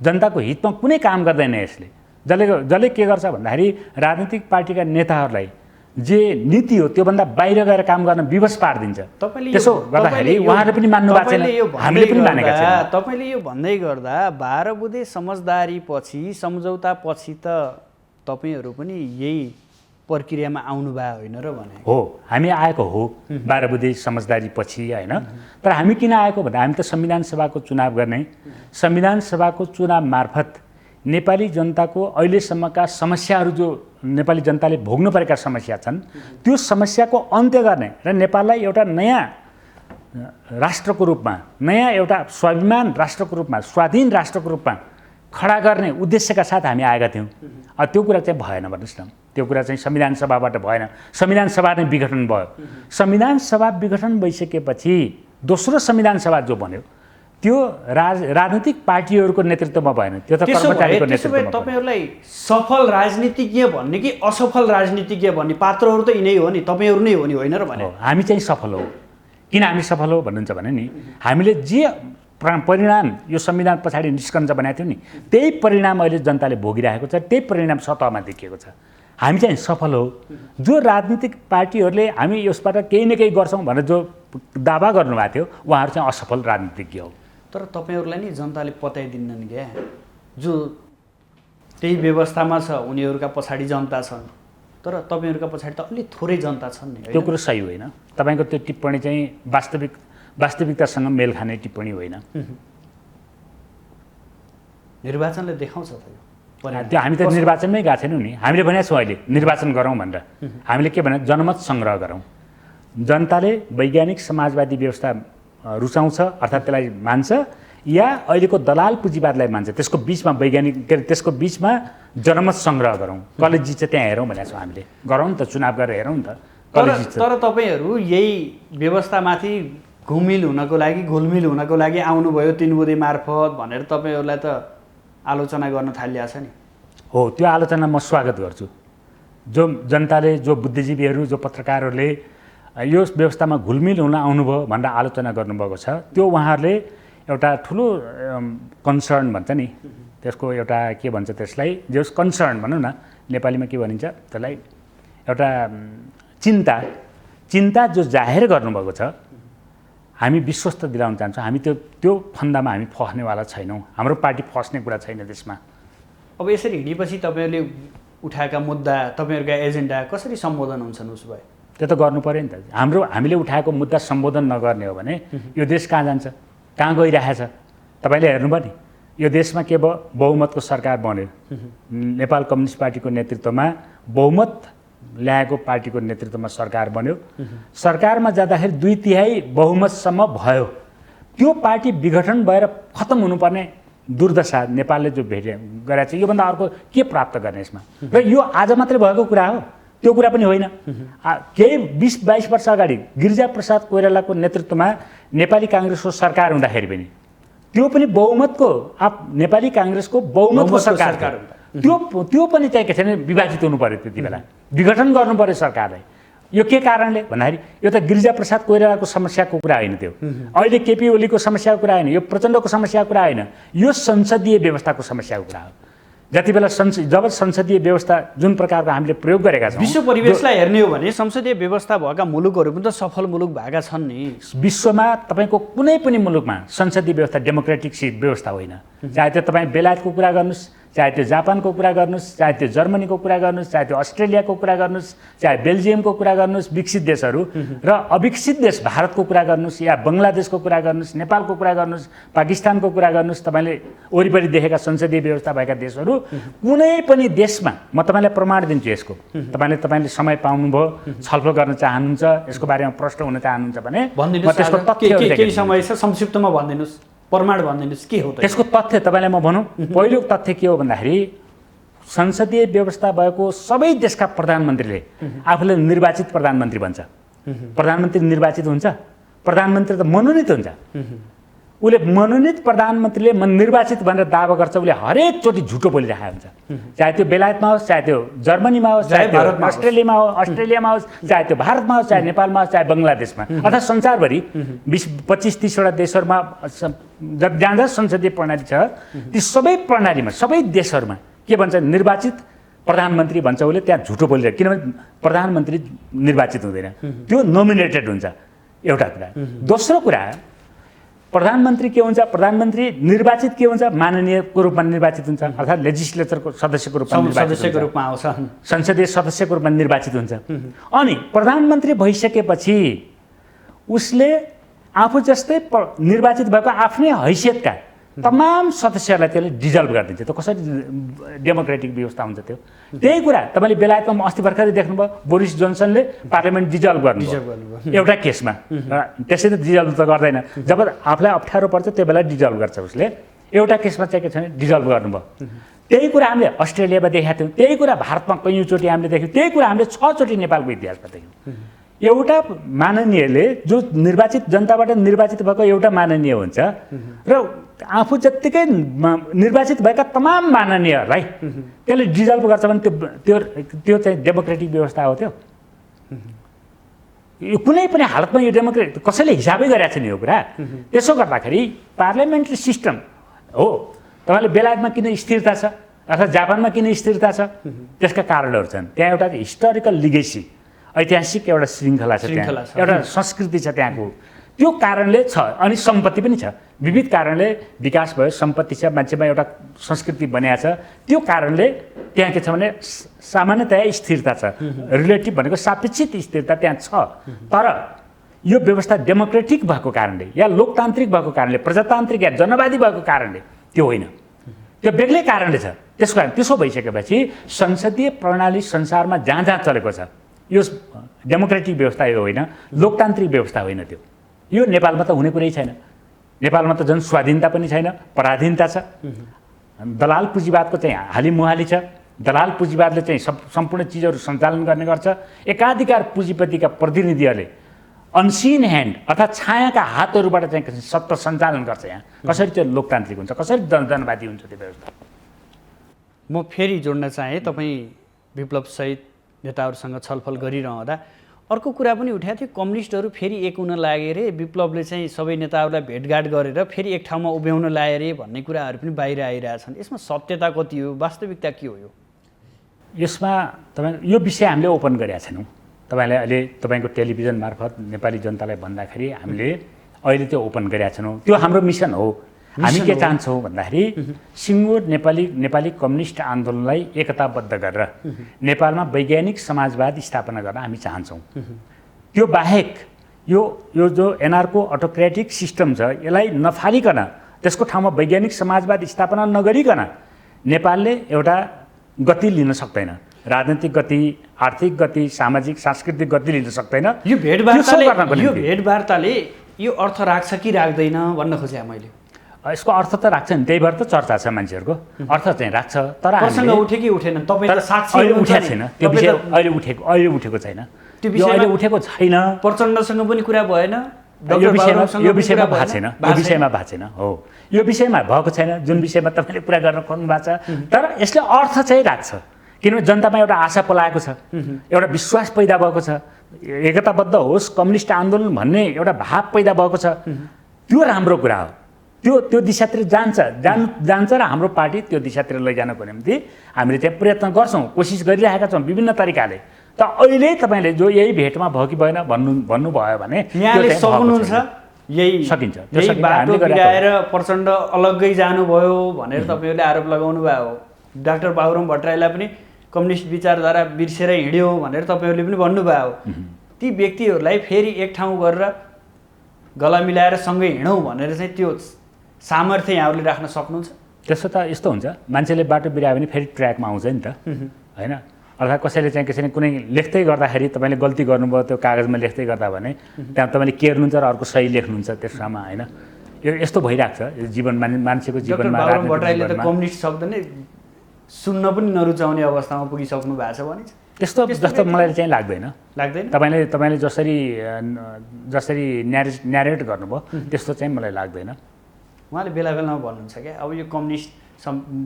जनताको हितमा कुनै काम गर्दैन यसले। जसले के गर्छ भन्दाखेरि राजनीतिक पार्टीका नेताहरूलाई जे नीति हो त्योभन्दा बाहिर गएर काम गर्न विवश पारिदिन्छ। त्यसो गर्दाखेरि उहाँहरूले पनि मान्नु भएको छैन, हामीले पनि मानेका छैनौँ। तपाईँले यो भन्दै गर्दा 12 बुँदे समझदारी पछि, सम्झौता पछि त तपाईँहरू पनि यही प्रक्रियामा आउनुभयो होइन र भने? हो, हामी आएको हो 12 बुँदे समझदारी पछि, होइन? तर हामी किन आएको भन्दा हामी त संविधान सभाको चुनाव गर्ने, संविधान सभाको चुनाव मार्फत नेपाली जनताको अहिलेसम्मका समस्याहरू जो नेपाली जनताले भोग्नु परेका समस्या छन् त्यो समस्याको अन्त्य गर्ने र नेपाललाई एउटा नयाँ राष्ट्रको रूपमा, नयाँ एउटा स्वाभिमान राष्ट्रको रूपमा, स्वाधीन राष्ट्रको रूपमा खडा गर्ने उद्देश्यका साथ हामी आएका थियौँ। त्यो कुरा चाहिँ भएन भन्नुहोस् न। त्यो कुरा चाहिँ संविधान सभाबाट भएन, संविधान सभा नै विघटन भयो। संविधान सभा विघटन भइसकेपछि दोस्रो संविधान सभा जो बन्यो त्यो राजनीतिक पार्टीहरूको नेतृत्वमा भएन, त्यो त कर्मचारीको नेतृत्वमा। तपाईँहरूलाई सफल राजनीतिज्ञ भन्ने कि असफल राजनीतिज्ञ भन्ने पात्रहरू त यिनै हो नि, तपाईँहरू नै हो नि, होइन र भने? हामी चाहिँ सफल हो। किन हामी सफल हो भन्नुहुन्छ भने नि हामीले जे परिणाम यो संविधान पछाडि निस्कन्छ भनेको थियो नि त्यही परिणाम अहिले जनताले भोगिरहेको छ, त्यही परिणाम सतहमा देखिएको छ। हामी चाहिँ सफल हो। जो राजनीतिक पार्टीहरूले हामी यसबाट केही न केही गर्छौँ भनेर जो दावा गर्नुभएको थियो उहाँहरू चाहिँ असफल राजनीतिज्ञ हो। तर तपाईँहरूलाई नि जनताले पत्याइदिन्नन् क्या, जो त्यही व्यवस्थामा छ उनीहरूका पछाडि जनता छन्, तर तपाईँहरूका पछाडि त अलि थोरै जनता छन् नि। त्यो कुरो सही होइन। तपाईँको त्यो टिप्पणी चाहिँ वास्तविकतासँग मेल खाने टिप्पणी होइन। निर्वाचनले देखाउँछ त्यो हामी त निर्वाचनमै गएको छैनौँ नि। हामीले भनेको छौँ अहिले निर्वाचन गरौँ भनेर। हामीले के भने जनमत सङ्ग्रह गरौँ। जनताले वैज्ञानिक समाजवादी व्यवस्था रुचाउँछ अर्थात् त्यसलाई मान्छ या अहिलेको दलाल पुँजीवादलाई मान्छ, त्यसको बिचमा वैज्ञानिक के अरे त्यसको बिचमा जनमत सङ्ग्रह गरौँ। कसले जित्छ त्यहाँ हेरौँ भनेको छौँ हामीले। गरौँ त, चुनाव गरेर हेरौँ नि त कसले जित्छ। तर तपाईँहरू यही व्यवस्थामाथि घुलमिल हुनको लागि आउनुभयो 3 बुँदे मार्फत भनेर तपाईँहरूलाई त आलोचना गर्न थालिएको छ नि। हो, त्यो आलोचना म स्वागत गर्छु। जो जनताले, जो बुद्धिजीवीहरू, जो पत्रकारहरूले यो व्यवस्थामा घुलमिल हुन आउनुभयो भनेर आलोचना गर्नुभएको छ, त्यो उहाँहरूले एउटा ठुलो कन्सर्न भन्छ नि, त्यसको एउटा के भन्छ त्यसलाई, जो कन्सर्न भनौँ न, नेपालीमा के भनिन्छ त्यसलाई, एउटा चिन्ता जो जाहेर गर्नुभएको छ। हामी विश्वस्त दिलाउन चाहन्छौँ। हामी त्यो फन्दामा हामी फस्नेवाला छैनौँ। हाम्रो पार्टी फस्ने कुरा छैन त्यसमा। अब यसरी हिँडेपछि तपाईँहरूले उठाएका मुद्दा, तपाईँहरूका एजेन्डा कसरी सम्बोधन हुन्छन् उसो भए? त्यो त गर्नु पऱ्यो नि त। हामीले उठाएको मुद्दा सम्बोधन नगर्ने हो भने यो देश कहाँ जान्छ, कहाँ गइरहेछ? तपाईँले हेर्नुभयो नि, यो देशमा के भयो, बहुमतको सरकार बन्यो। नेपाल कम्युनिस्ट पार्टीको नेतृत्वमा बहुमत ल्याएको पार्टीको नेतृत्वमा सरकार बन्यो। सरकारमा जाँदाखेरि 2/3 बहुमतसम्म भयो। त्यो पार्टी विघटन भएर खत्तम हुनुपर्ने दुर्दशा नेपालले जो गरेको छ, योभन्दा अर्को के प्राप्त गर्ने यसमा? र यो आज मात्रै भएको कुरा हो, त्यो कुरा पनि होइन। केही 20-22 वर्ष अगाडि गिरिजाप्रसाद कोइरालाको नेतृत्वमा नेपाली काङ्ग्रेसको सरकार हुँदाखेरि पनि त्यो पनि बहुमतको नेपाली काङ्ग्रेसको बहुमतको सरकार त्यो पनि चाहिँ के छैन, विभाजित हुनु पर्यो। त्यति बेला विघटन गर्नु पर्यो सरकारलाई। यो के कारणले भन्दाखेरि यो त गिरिजाप्रसाद कोइरालाको समस्याको कुरा होइन, त्यो अहिले केपी ओलीको समस्याको कुरा होइन, यो प्रचण्डको समस्याको कुरा होइन, यो संसदीय व्यवस्थाको समस्याको कुरा हो। जति बेला जब संसदीय व्यवस्था जुन प्रकारको हामीले प्रयोग गरेका छौँ, विश्व परिवेशलाई हेर्ने हो भने संसदीय व्यवस्था भएका मुलुकहरू पनि त सफल मुलुक भएका छन् नि। विश्वमा तपाईँको कुनै पनि मुलुकमा संसदीय व्यवस्था डेमोक्रेटिक व्यवस्था होइन। चाहे त्यो तपाईँ बेलायतको कुरा गर्नुहोस्, चाहे त्यो जापानको कुरा गर्नुहोस्, चाहे त्यो जर्मनीको कुरा गर्नुहोस्, चाहे त्यो अस्ट्रेलियाको कुरा गर्नुहोस्, चाहे बेल्जियमको कुरा गर्नुहोस्, विकसित देशहरू र अविकसित देश भारतको कुरा गर्नुहोस्, या बङ्गलादेशको कुरा गर्नुहोस्, नेपालको कुरा गर्नुहोस्, पाकिस्तानको कुरा गर्नुहोस्, तपाईँले वरिपरि देखेका संसदीय व्यवस्था भएका देशहरू कुनै पनि देशमा, म तपाईँलाई प्रमाण दिन्छु यसको, तपाईँले समय पाउनुभयो, छलफल गर्न चाहनुहुन्छ, यसको बारेमा प्रश्न हुन चाहनुहुन्छ भने म त्यसको तथ्य केही समय छ, संक्षिप्तमा भनिदिनुहोस्, प्रमाण भनिदिनुहोस्, के हो त्यसको तथ्य? तपाईँलाई म भनौँ, पहिलो तथ्य के हो भन्दाखेरि संसदीय व्यवस्था भएको सबै देशका प्रधानमन्त्रीले आफूले निर्वाचित प्रधानमन्त्री भन्छ। प्रधानमन्त्री निर्वाचित हुन्छ? प्रधानमन्त्री त मनोनित हुन्छ। उसले मनोनित प्रधानमन्त्रीले निर्वाचित भनेर दावा गर्छ, उसले हरेकचोटि झुटो बोलिरहेको हुन्छ। चाहे त्यो बेलायतमा होस्, चाहे त्यो जर्मनीमा होस्, चाहे त्यो अस्ट्रेलियामा होस्, चाहे त्यो भारतमा होस्, चाहे नेपालमा होस्, चाहे बङ्गलादेशमा, अर्थात् संसारभरि 20-25-30 वटा देशहरूमा जहाँ जहाँ संसदीय प्रणाली छ, ती सबै प्रणालीमा, सबै देशहरूमा के भन्छ, निर्वाचित प्रधानमन्त्री भन्छ उसले। त्यहाँ झुटो बोलिरहेको, किनभने प्रधानमन्त्री निर्वाचित हुँदैन, त्यो नोमिनेटेड हुन्छ, एउटा कुरा। दोस्रो कुरा, प्रधानमन्त्री के हुन्छ, प्रधानमन्त्री निर्वाचित के हुन्छ, माननीयको रूपमा निर्वाचित हुन्छ, अर्थात् लेजिस्लेचरको सदस्यको रूपमा आउँछ, संसदीय सदस्यको रूपमा निर्वाचित हुन्छ। अनि प्रधानमन्त्री भइसकेपछि उसले आफू जस्तै निर्वाचित भएको आफ्नै हैसियतका तमाम सदस्यहरूलाई त्यसले डिजल्भ गरिदिन्छ। त कसरी डेमोक्रेटिक व्यवस्था हुन्छ त्यो? त्यही कुरा तपाईँले बेलायतमा अस्ति भर्खरै देख्नुभयो, बोरिस जोन्सनले पार्लियामेन्ट डिजल्भ गर्नुभयो एउटा केसमा। त्यसै त डिजल्भ त गर्दैन, जब आफूलाई अप्ठ्यारो पर्छ त्यो बेला डिजल्भ गर्छ उसले। एउटा केसमा चाहिँ के छ भने डिजल्भ गर्नुभयो। त्यही कुरा हामीले अस्ट्रेलियामा देखेका थियौँ, त्यही कुरा भारतमा कैयौँचोटि हामीले देख्यौँ, त्यही कुरा हामीले 6 चोटि नेपालको इतिहासमा देख्यौँ। एउटा माननीयले जो निर्वाचित जनताबाट निर्वाचित भएको एउटा माननीय हुन्छ र आफू जत्तिकै निर्वाचित भएका तमाम माननीयहरूलाई त्यसले डिजल्भ गर्छ भने त्यो चाहिँ डेमोक्रेटिक व्यवस्था हो? त्यो यो कुनै पनि हालतमा यो डेमोक्रेटिक कसैले हिसाबै गरेको छ नि यो कुरा। त्यसो गर्दाखेरि पार्लियामेन्ट्री सिस्टम हो। तपाईँले बेलायतमा किन स्थिरता छ, अर्थात् जापानमा किन स्थिरता छ, त्यसका कारणहरू छन्। त्यहाँ एउटा हिस्टोरिकल लिगेसी, ऐतिहासिक एउटा श्रृङ्खला छ, एउटा संस्कृति छ त्यहाँको, त्यो कारणले छ। अनि सम्पत्ति पनि छ, विविध कारणले विकास भयो, सम्पत्ति छ, मान्छेमा एउटा संस्कृति बनिएको छ। त्यो कारणले त्यहाँ के छ भने सामान्यतया स्थिरता छ। रिलेटिभ भनेको सापेक्षित स्थिरता त्यहाँ छ। तर यो व्यवस्था डेमोक्रेटिक भएको कारणले या लोकतान्त्रिक भएको कारणले, प्रजातान्त्रिक या जनवादी भएको कारणले त्यो होइन, त्यो बेग्लै कारणले छ। त्यसको कारण त्यसो भइसकेपछि संसदीय प्रणाली संसारमा जहाँ जहाँ चलेको छ यो डेमोक्रेटिक व्यवस्था यो होइन, लोकतान्त्रिक व्यवस्था होइन। त्यो यो नेपालमा त हुने कुरै छैन। नेपालमा त झन् स्वाधीनता पनि छैन, पराधीनता छ। दलाल पुँजीवादको चाहिँ हालिमुहाली छ। दलाल पुँजीवादले चाहिँ सम्पूर्ण चिजहरू सञ्चालन गर्ने गर्छ। एकाधिकार पुँजीपतिका प्रतिनिधिहरूले अनसिन ह्यान्ड अर्थात् छायाका हातहरूबाट चाहिँ सत्ता सञ्चालन गर्छ। यहाँ कसरी त्यो लोकतान्त्रिक हुन्छ, कसरी जनवादी हुन्छ त्यो व्यवस्था? म फेरि जोड्न चाहेँ, तपाईँ विप्लवसहित नेताहरूसँग छलफल गरिरहँदा अर्को कुरा पनि उठाएको थियो, कम्युनिस्टहरू फेरि एक हुन लागे रे, विप्लवले चाहिँ सबै नेताहरूलाई भेटघाट गरेर फेरि एक ठाउँमा उभ्याउन लाए रे भन्ने कुराहरू पनि बाहिर आइरहेछन्। यसमा सत्यता कति हो, वास्तविकता के हो? यसमा तपाईँ यो विषय हामीले ओपन गरेका छैनौँ। तपाईँले अहिले तपाईँको टेलिभिजन मार्फत नेपाली जनतालाई भन्दाखेरि हामीले अहिले त्यो ओपन गरेका छैनौँ। त्यो हाम्रो मिसन हो। हामी के चाहन्छौँ भन्दाखेरि सिङ्गो नेपाली कम्युनिस्ट आन्दोलनलाई एकताबद्ध गरेर नेपालमा वैज्ञानिक समाजवाद स्थापना गर्न हामी चाहन्छौँ। त्यो बाहेक यो जो एनआरको अटोक्रेटिक सिस्टम छ यसलाई नफालिकन त्यसको ठाउँमा वैज्ञानिक समाजवाद स्थापना नगरिकन नेपालले एउटा गति लिन सक्दैन। राजनीतिक गति, आर्थिक गति, सामाजिक सांस्कृतिक गति लिन सक्दैन। यो भेटवार्ताले यो अर्थ राख्छ कि राख्दैन भन्न खोजेँ मैले। यसको अर्थ त राख्छ नि, त्यही भएर त चर्चा छ मान्छेहरूको। अर्थ चाहिँ राख्छ, तर प्रसङ्ग उठ्यो कि उठेन तपाईँ त साक्षी अहिले उठेको छैन। त्यो विषय अहिले उठेको छैन। त्यो विषय अहिले उठेको छैन। प्रचण्डसँग पनि कुरा भएन, यो विषयमा भएको छैन। यो विषयमा भएको छैन। हो, यो विषयमा भएको छैन जुन विषयमा तपाईँले कुरा गर्न खोज्नु भएको छ। तर यसले अर्थ चाहिँ राख्छ, किनभने जनतामा एउटा आशा पलाएको छ, एउटा विश्वास पैदा भएको छ, एकताबद्ध होस् कम्युनिस्ट आन्दोलन भन्ने एउटा भाव पैदा भएको छ। त्यो राम्रो कुरा हो। त्यो दिशातिर जान्छ र हाम्रो पार्टी त्यो दिशातिर लैजानको निम्ति हामीले चाहिँ प्रयत्न गर्छौँ, कोसिस गरिरहेका छौँ विभिन्न तरिकाले। त अहिले तपाईँले जो यही भेटमा भयो कि भएन भन्नुभयो भने यहाँले सक्नुहुन्छ, यही सकिन्छ। यही बाटो बिराएर प्रचण्ड अलग्गै जानुभयो भनेर तपाईँहरूले आरोप लगाउनु भयो हो। डाक्टर बाबुराम भट्टराईलाई पनि कम्युनिस्ट विचारधारा बिर्सेर हिँड्यो भनेर तपाईँहरूले पनि भन्नुभयो हो। ती व्यक्तिहरूलाई फेरि एक ठाउँ गरेर गला मिलाएर सँगै हिँडौँ भनेर चाहिँ त्यो सामर्थ्य यहाँहरूले राख्न सक्नुहुन्छ? त्यसो त यस्तो हुन्छ, मान्छेले बाटो बिरायो भने फेरि ट्र्याकमा आउँछ नि त, होइन? अर्थात् कसैले चाहिँ कसैले कुनै लेख्दै गर्दाखेरि तपाईँले गल्ती गर्नुभयो त्यो कागजमा लेख्दै गर्दा भने त्यहाँ तपाईँले केर्नुहुन्छ र अर्को सही लेख्नुहुन्छ त्यसमा, होइन? यो यस्तो भइरहेको छ जीवन मान्छेको जीवनमा। बाबुराम भट्टराईले त कम्युनिस्ट शब्द नै सुन्न पनि नरुचाउने अवस्थामा पुगिसक्नु भएको छ भने त्यस्तो जस्तो मलाई चाहिँ लाग्दैन। तपाईँले जसरी न्यारेट गर्नुभयो त्यस्तो चाहिँ मलाई लाग्दैन। उहाँले बेला बेलामा भन्नुहुन्छ क्या, अब यो कम्युनिस्ट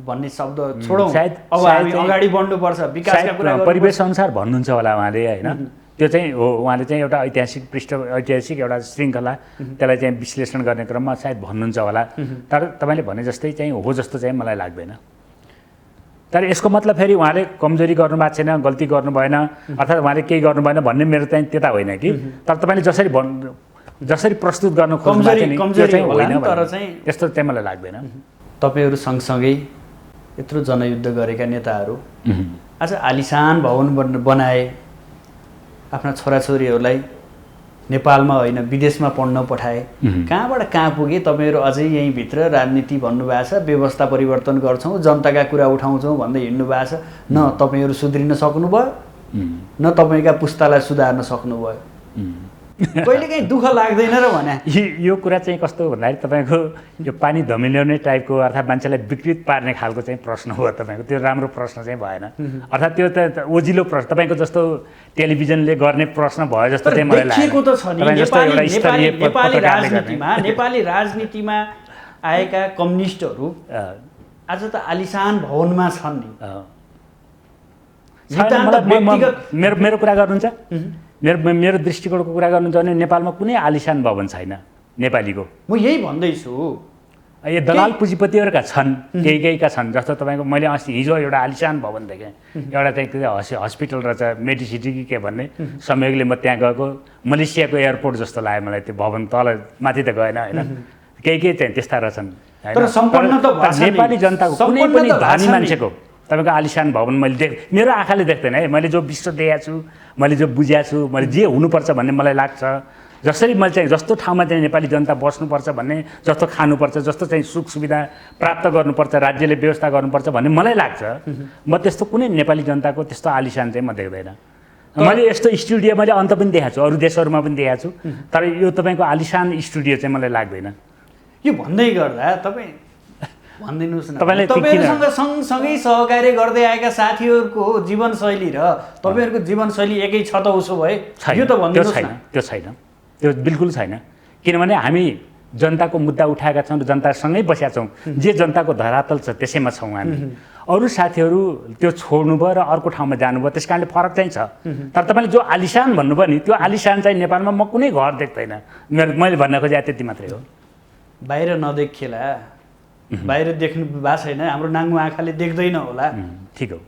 भन्ने शब्द छोडौँ, अब हामी अगाडि बढ्नुपर्छ, विकासका कुरा परिवेश अनुसार भन्नुहुन्छ होला उहाँले, होइन? त्यो चाहिँ हो, उहाँले चाहिँ एउटा ऐतिहासिक एउटा श्रृङ्खला त्यसलाई चाहिँ विश्लेषण गर्ने क्रममा सायद भन्नुहुन्छ होला। तर तपाईँले भने जस्तै चाहिँ हो जस्तो चाहिँ मलाई लाग्दैन। तर यसको मतलब फेरि उहाँले कमजोरी गर्नुभएको छैन, गल्ती गर्नु भएन, अर्थात् उहाँले केही गर्नु भएन भन्ने मेरो चाहिँ त्यता होइन कि। तर तपाईँले जसरी प्रस्तुत गर्न खोज्नु होइन, तर चाहिँ त्यस्तो चाहिँ मलाई लाग्दैन। तपाईँहरू सँगसँगै यत्रो जनयुद्ध गरेका नेताहरू आज आलिशान भवन बनाए, आफ्ना छोराछोरीहरूलाई नेपालमा होइन विदेशमा पढ्न पठाए। कहाँबाट कहाँ पुगे? तपाईँहरू अझै यहीँभित्र राजनीति भन्नुभएको छ, व्यवस्था परिवर्तन गर्छौँ, जनताका कुरा उठाउँछौँ भन्दै हिँड्नु भएको छ। न तपाईँहरू सुध्रिन सक्नुभयो, न तपाईँका पुस्तालाई सुधार्न सक्नुभयो। कहिलेकाहीँ दुःख लाग्दैन र भने यो कुरा चाहिँ कस्तो भन्दाखेरि तपाईँको यो पानी धमिल्याउने टाइपको अर्थात् मान्छेलाई विकृत पार्ने खालको चाहिँ प्रश्न हो तपाईँको। त्यो राम्रो प्रश्न चाहिँ भएन। अर्थात् त्यो त ओजिलो प्रश्न, तपाईँको जस्तो टेलिभिजनले गर्ने प्रश्न भयो जस्तो चाहिँ मलाई लागेको त छ नि। नेपाली राजनीतिमा आएका कम्युनिस्टहरू आज त आलिशान भवनमा छन् नि। मेरो कुरा गर्नुहुन्छ, मेरो दृष्टिकोणको कुरा गर्नुहुन्छ भने नेपालमा कुनै आलिशान भवन छैन नेपालीको। म यही भन्दैछु। यो दलाल पुँजीपतिहरूका छन्, केहीका छन्। जस्तो तपाईँको मैले अस्ति हिजो एउटा आलिशान भवन देखेँ, एउटा चाहिँ हस्पिटल रहेछ, मेडिसिटी कि के भन्ने। संयोगले म त्यहाँ गएको, मलेसियाको एयरपोर्ट जस्तो लाग्यो मलाई त्यो भवन। तल माथि त गएन, होइन? केही चाहिँ त्यस्ता रहेछन्। नेपाली जनताको कुनै पनि धनी मान्छेको तपाईँको आलिशान भवन मैले मेरो आँखाले देख्दैन है। मैले जो विश्व देखेको छु, मैले जो बुझेको छु, मैले जे हुनुपर्छ भन्ने मलाई लाग्छ, जसरी मैले चाहिँ जस्तो ठाउँमा चाहिँ नेपाली जनता बस्नुपर्छ भन्ने, जस्तो खानुपर्छ, जस्तो चाहिँ सुख सुविधा प्राप्त गर्नुपर्छ, राज्यले व्यवस्था गर्नुपर्छ भन्ने मलाई लाग्छ। म त्यस्तो कुनै नेपाली जनताको त्यस्तो आलिशान चाहिँ म देख्दैन। मैले यस्तो स्टुडियो मैले अन्त पनि देखाएको छु, अरू देशहरूमा पनि देखाएको छु, तर यो तपाईँको आलिशान स्टुडियो चाहिँ मलाई लाग्दैन। यो भन्दै गर्दा तपाईँ भनिदिनुहोस् न, तपाईँहरूसँग सँगसँगै सहकार्य गर्दै आएका साथीहरूको जीवनशैली र तपाईँहरूको जीवनशैली एकै छ त उसो भए? यो त भनिदिनुहोस् न। त्यो छैन, त्यो बिल्कुल छैन। किनभने हामी जनताको मुद्दा उठाएका छौँ र जनतासँगै बसेका छौँ। जे जनताको धरातल छ त्यसैमा छौँ हामी। अरू साथीहरू त्यो छोड्नुभयो र अर्को ठाउँमा जानुभयो, त्यस कारणले फरक चाहिँ छ। तर तपाईँले जो आलिशान भन्नुभयो नि, त्यो आलिशान चाहिँ नेपालमा म कुनै घर देख्दैन। मैले भन्न खोजेँ त्यति मात्रै हो। बाहिर नदेखिएला, बाहिर देख्नु भएको छैन, हाम्रो नाङ्गो आँखाले देख्दैन होला। ठिक हो,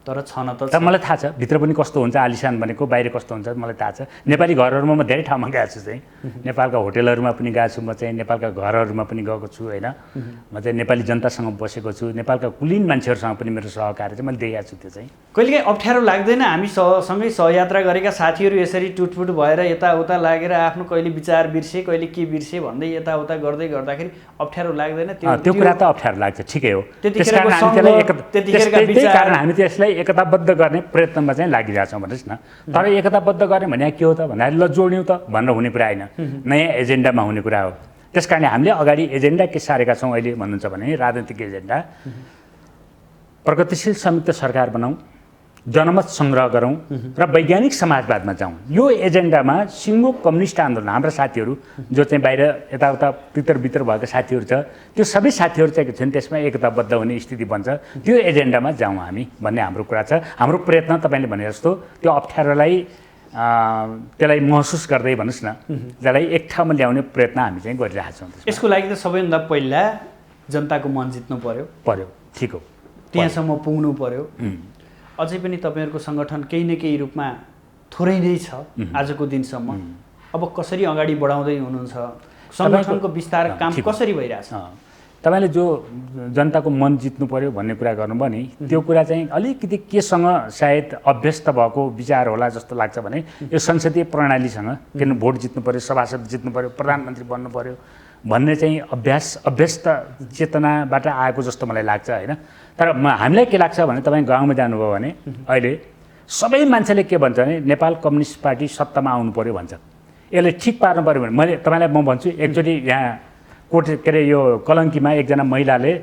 तर छन त तर मलाई थाहा छ भित्र पनि कस्तो हुन्छ आलिशान भनेको बाहिर कस्तो हुन्छ मलाई थाहा छ। नेपाली घरहरूमा म धेरै ठाउँमा गएको छु चाहिँ, नेपालका होटेलहरूमा पनि गएको छु, म चाहिँ नेपालका घरहरूमा पनि गएको छु होइन। म चाहिँ नेपाली जनतासँग बसेको छु, नेपालका कुलीन मान्छेहरूसँग पनि मेरो सहकार्य चाहिँ मैले देखेको छु। त्यो चाहिँ कहिलेकाहीँ अप्ठ्यारो लाग्दैन हामी सँगै सहयात्रा गरेका साथीहरू यसरी टुटफुट भएर यताउता लागेर आफ्नो कहिले विचार बिर्से कहिले के बिर्से भन्दै यताउता गर्दै गर्दाखेरि अप्ठ्यारो लाग्दैन? त्यो कुरा त अप्ठ्यारो लाग्छ, ठिकै हो। त्यही कारण हामी त्यसलाई एकताबद्ध गर्ने प्रयत्नमा चाहिँ लागिरहेछौँ भन्नुहोस् न। तर एकताबद्ध गर्ने भने के हो त भन्दाखेरि ल जोड्यौँ त भनेर हुने कुरा होइन, नयाँ एजेन्डामा हुने कुरा हो। त्यस कारणले हामीले अगाडि एजेन्डा के सारेका छौँ अहिले भन्नुहुन्छ भने राजनीतिक एजेन्डा प्रगतिशील संयुक्त सरकार बनाऊँ, जनमत सङ्ग्रह गरौँ र वैज्ञानिक समाजवादमा जाउँ। यो एजेन्डामा सिङ्गो कम्युनिस्ट आन्दोलन हाम्रा साथीहरू जो चाहिँ बाहिर यताउता भित्र भएका साथीहरू छ त्यो सबै साथीहरू चाहिँ छन् त्यसमा एकताबद्ध हुने स्थिति बन्छ। त्यो एजेन्डामा जाउँ हामी भन्ने हाम्रो कुरा छ। हाम्रो प्रयत्न तपाईँले भने जस्तो त्यो अप्ठ्यारोलाई त्यसलाई महसुस गर्दै भन्नुहोस् न त्यसलाई एक ठाउँमा ल्याउने प्रयत्न हामी चाहिँ गरिरहेका छौँ। यसको लागि त सबैभन्दा पहिला जनताको मन जित्नु पर्यो, ठिक हो, त्यहाँसम्म पुग्नु पर्यो। अझै पनि तपाईँहरूको सङ्गठन केही न केही रूपमा थोरै नै छ आजको दिनसम्म। अब कसरी अगाडि बढाउँदै हुनुहुन्छ? सङ्गठनको विस्तार काम कसरी भइरहेछ? तपाईँले जो जनताको मन जित्नु पर्यो भन्ने कुरा गर्नुभयो नि, त्यो कुरा चाहिँ अलिकति केसँग सायद अभ्यस्त भएको विचार होला जस्तो लाग्छ भने यो संसदीय प्रणालीसँग, किन भोट जित्नु पर्यो, सभासद जित्नु पर्यो, प्रधानमन्त्री बन्नु पर्यो भन्ने चाहिँ अभ्यस्त चेतनाबाट आएको जस्तो मलाई लाग्छ होइन। तर हामीलाई के लाग्छ भने तपाईँ गाउँमा जानुभयो भने अहिले सबै मान्छेले के भन्छ भने नेपाल कम्युनिस्ट पार्टी सत्तामा आउनु पर्यो भन्छ। यसले ठिक पार्नु पर्यो भने मैले तपाईँलाई म भन्छु, एकचोटि यहाँ के अरे यो कलङ्कीमा एकजना महिलाले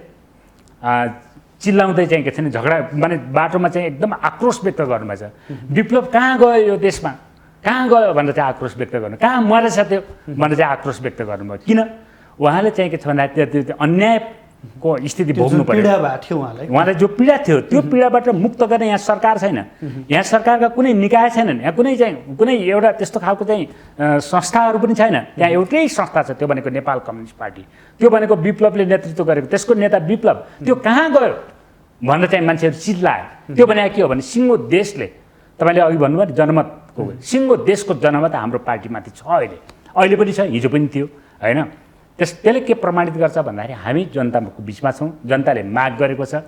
चिल्लाउँदै चाहिँ के छ नि झगडा माने बाटोमा चाहिँ एकदम आक्रोश व्यक्त गर्नुभएछ। विप्लव कहाँ गयो यो देशमा, कहाँ गयो भनेर चाहिँ आक्रोश व्यक्त गर्नु, कहाँ मरेछ त्यो भनेर चाहिँ आक्रोश व्यक्त गर्नुभयो। किन? उहाँले चाहिँ के छ भन्दाखेरि त्यो अन्यायको स्थिति भोग्नु पर्यो। उहाँलाई जो पीडा थियो त्यो पीडाबाट मुक्त गर्ने यहाँ सरकार छैन, यहाँ सरकारका कुनै निकाय छैनन्, यहाँ कुनै एउटा त्यस्तो खालको चाहिँ संस्थाहरू पनि छैन। यहाँ एउटै संस्था छ, त्यो भनेको नेपाल कम्युनिस्ट पार्टी, त्यो भनेको विप्लवले नेतृत्व गरेको, त्यसको नेता विप्लव, त्यो कहाँ गयो भनेर चाहिँ मान्छेहरू चिल्लायो। त्यो भनेको के हो भने सिङ्गो देशले, तपाईँले अघि भन्नुभयो नि जनमतको, सिङ्गो देशको जनमत हाम्रो पार्टीमाथि छ। अहिले पनि छ, हिजो पनि थियो होइन। त्यसले के प्रमाणित गर्छ भन्दाखेरि हामी जनताको बिचमा छौँ, जनताले माग गरेको छ,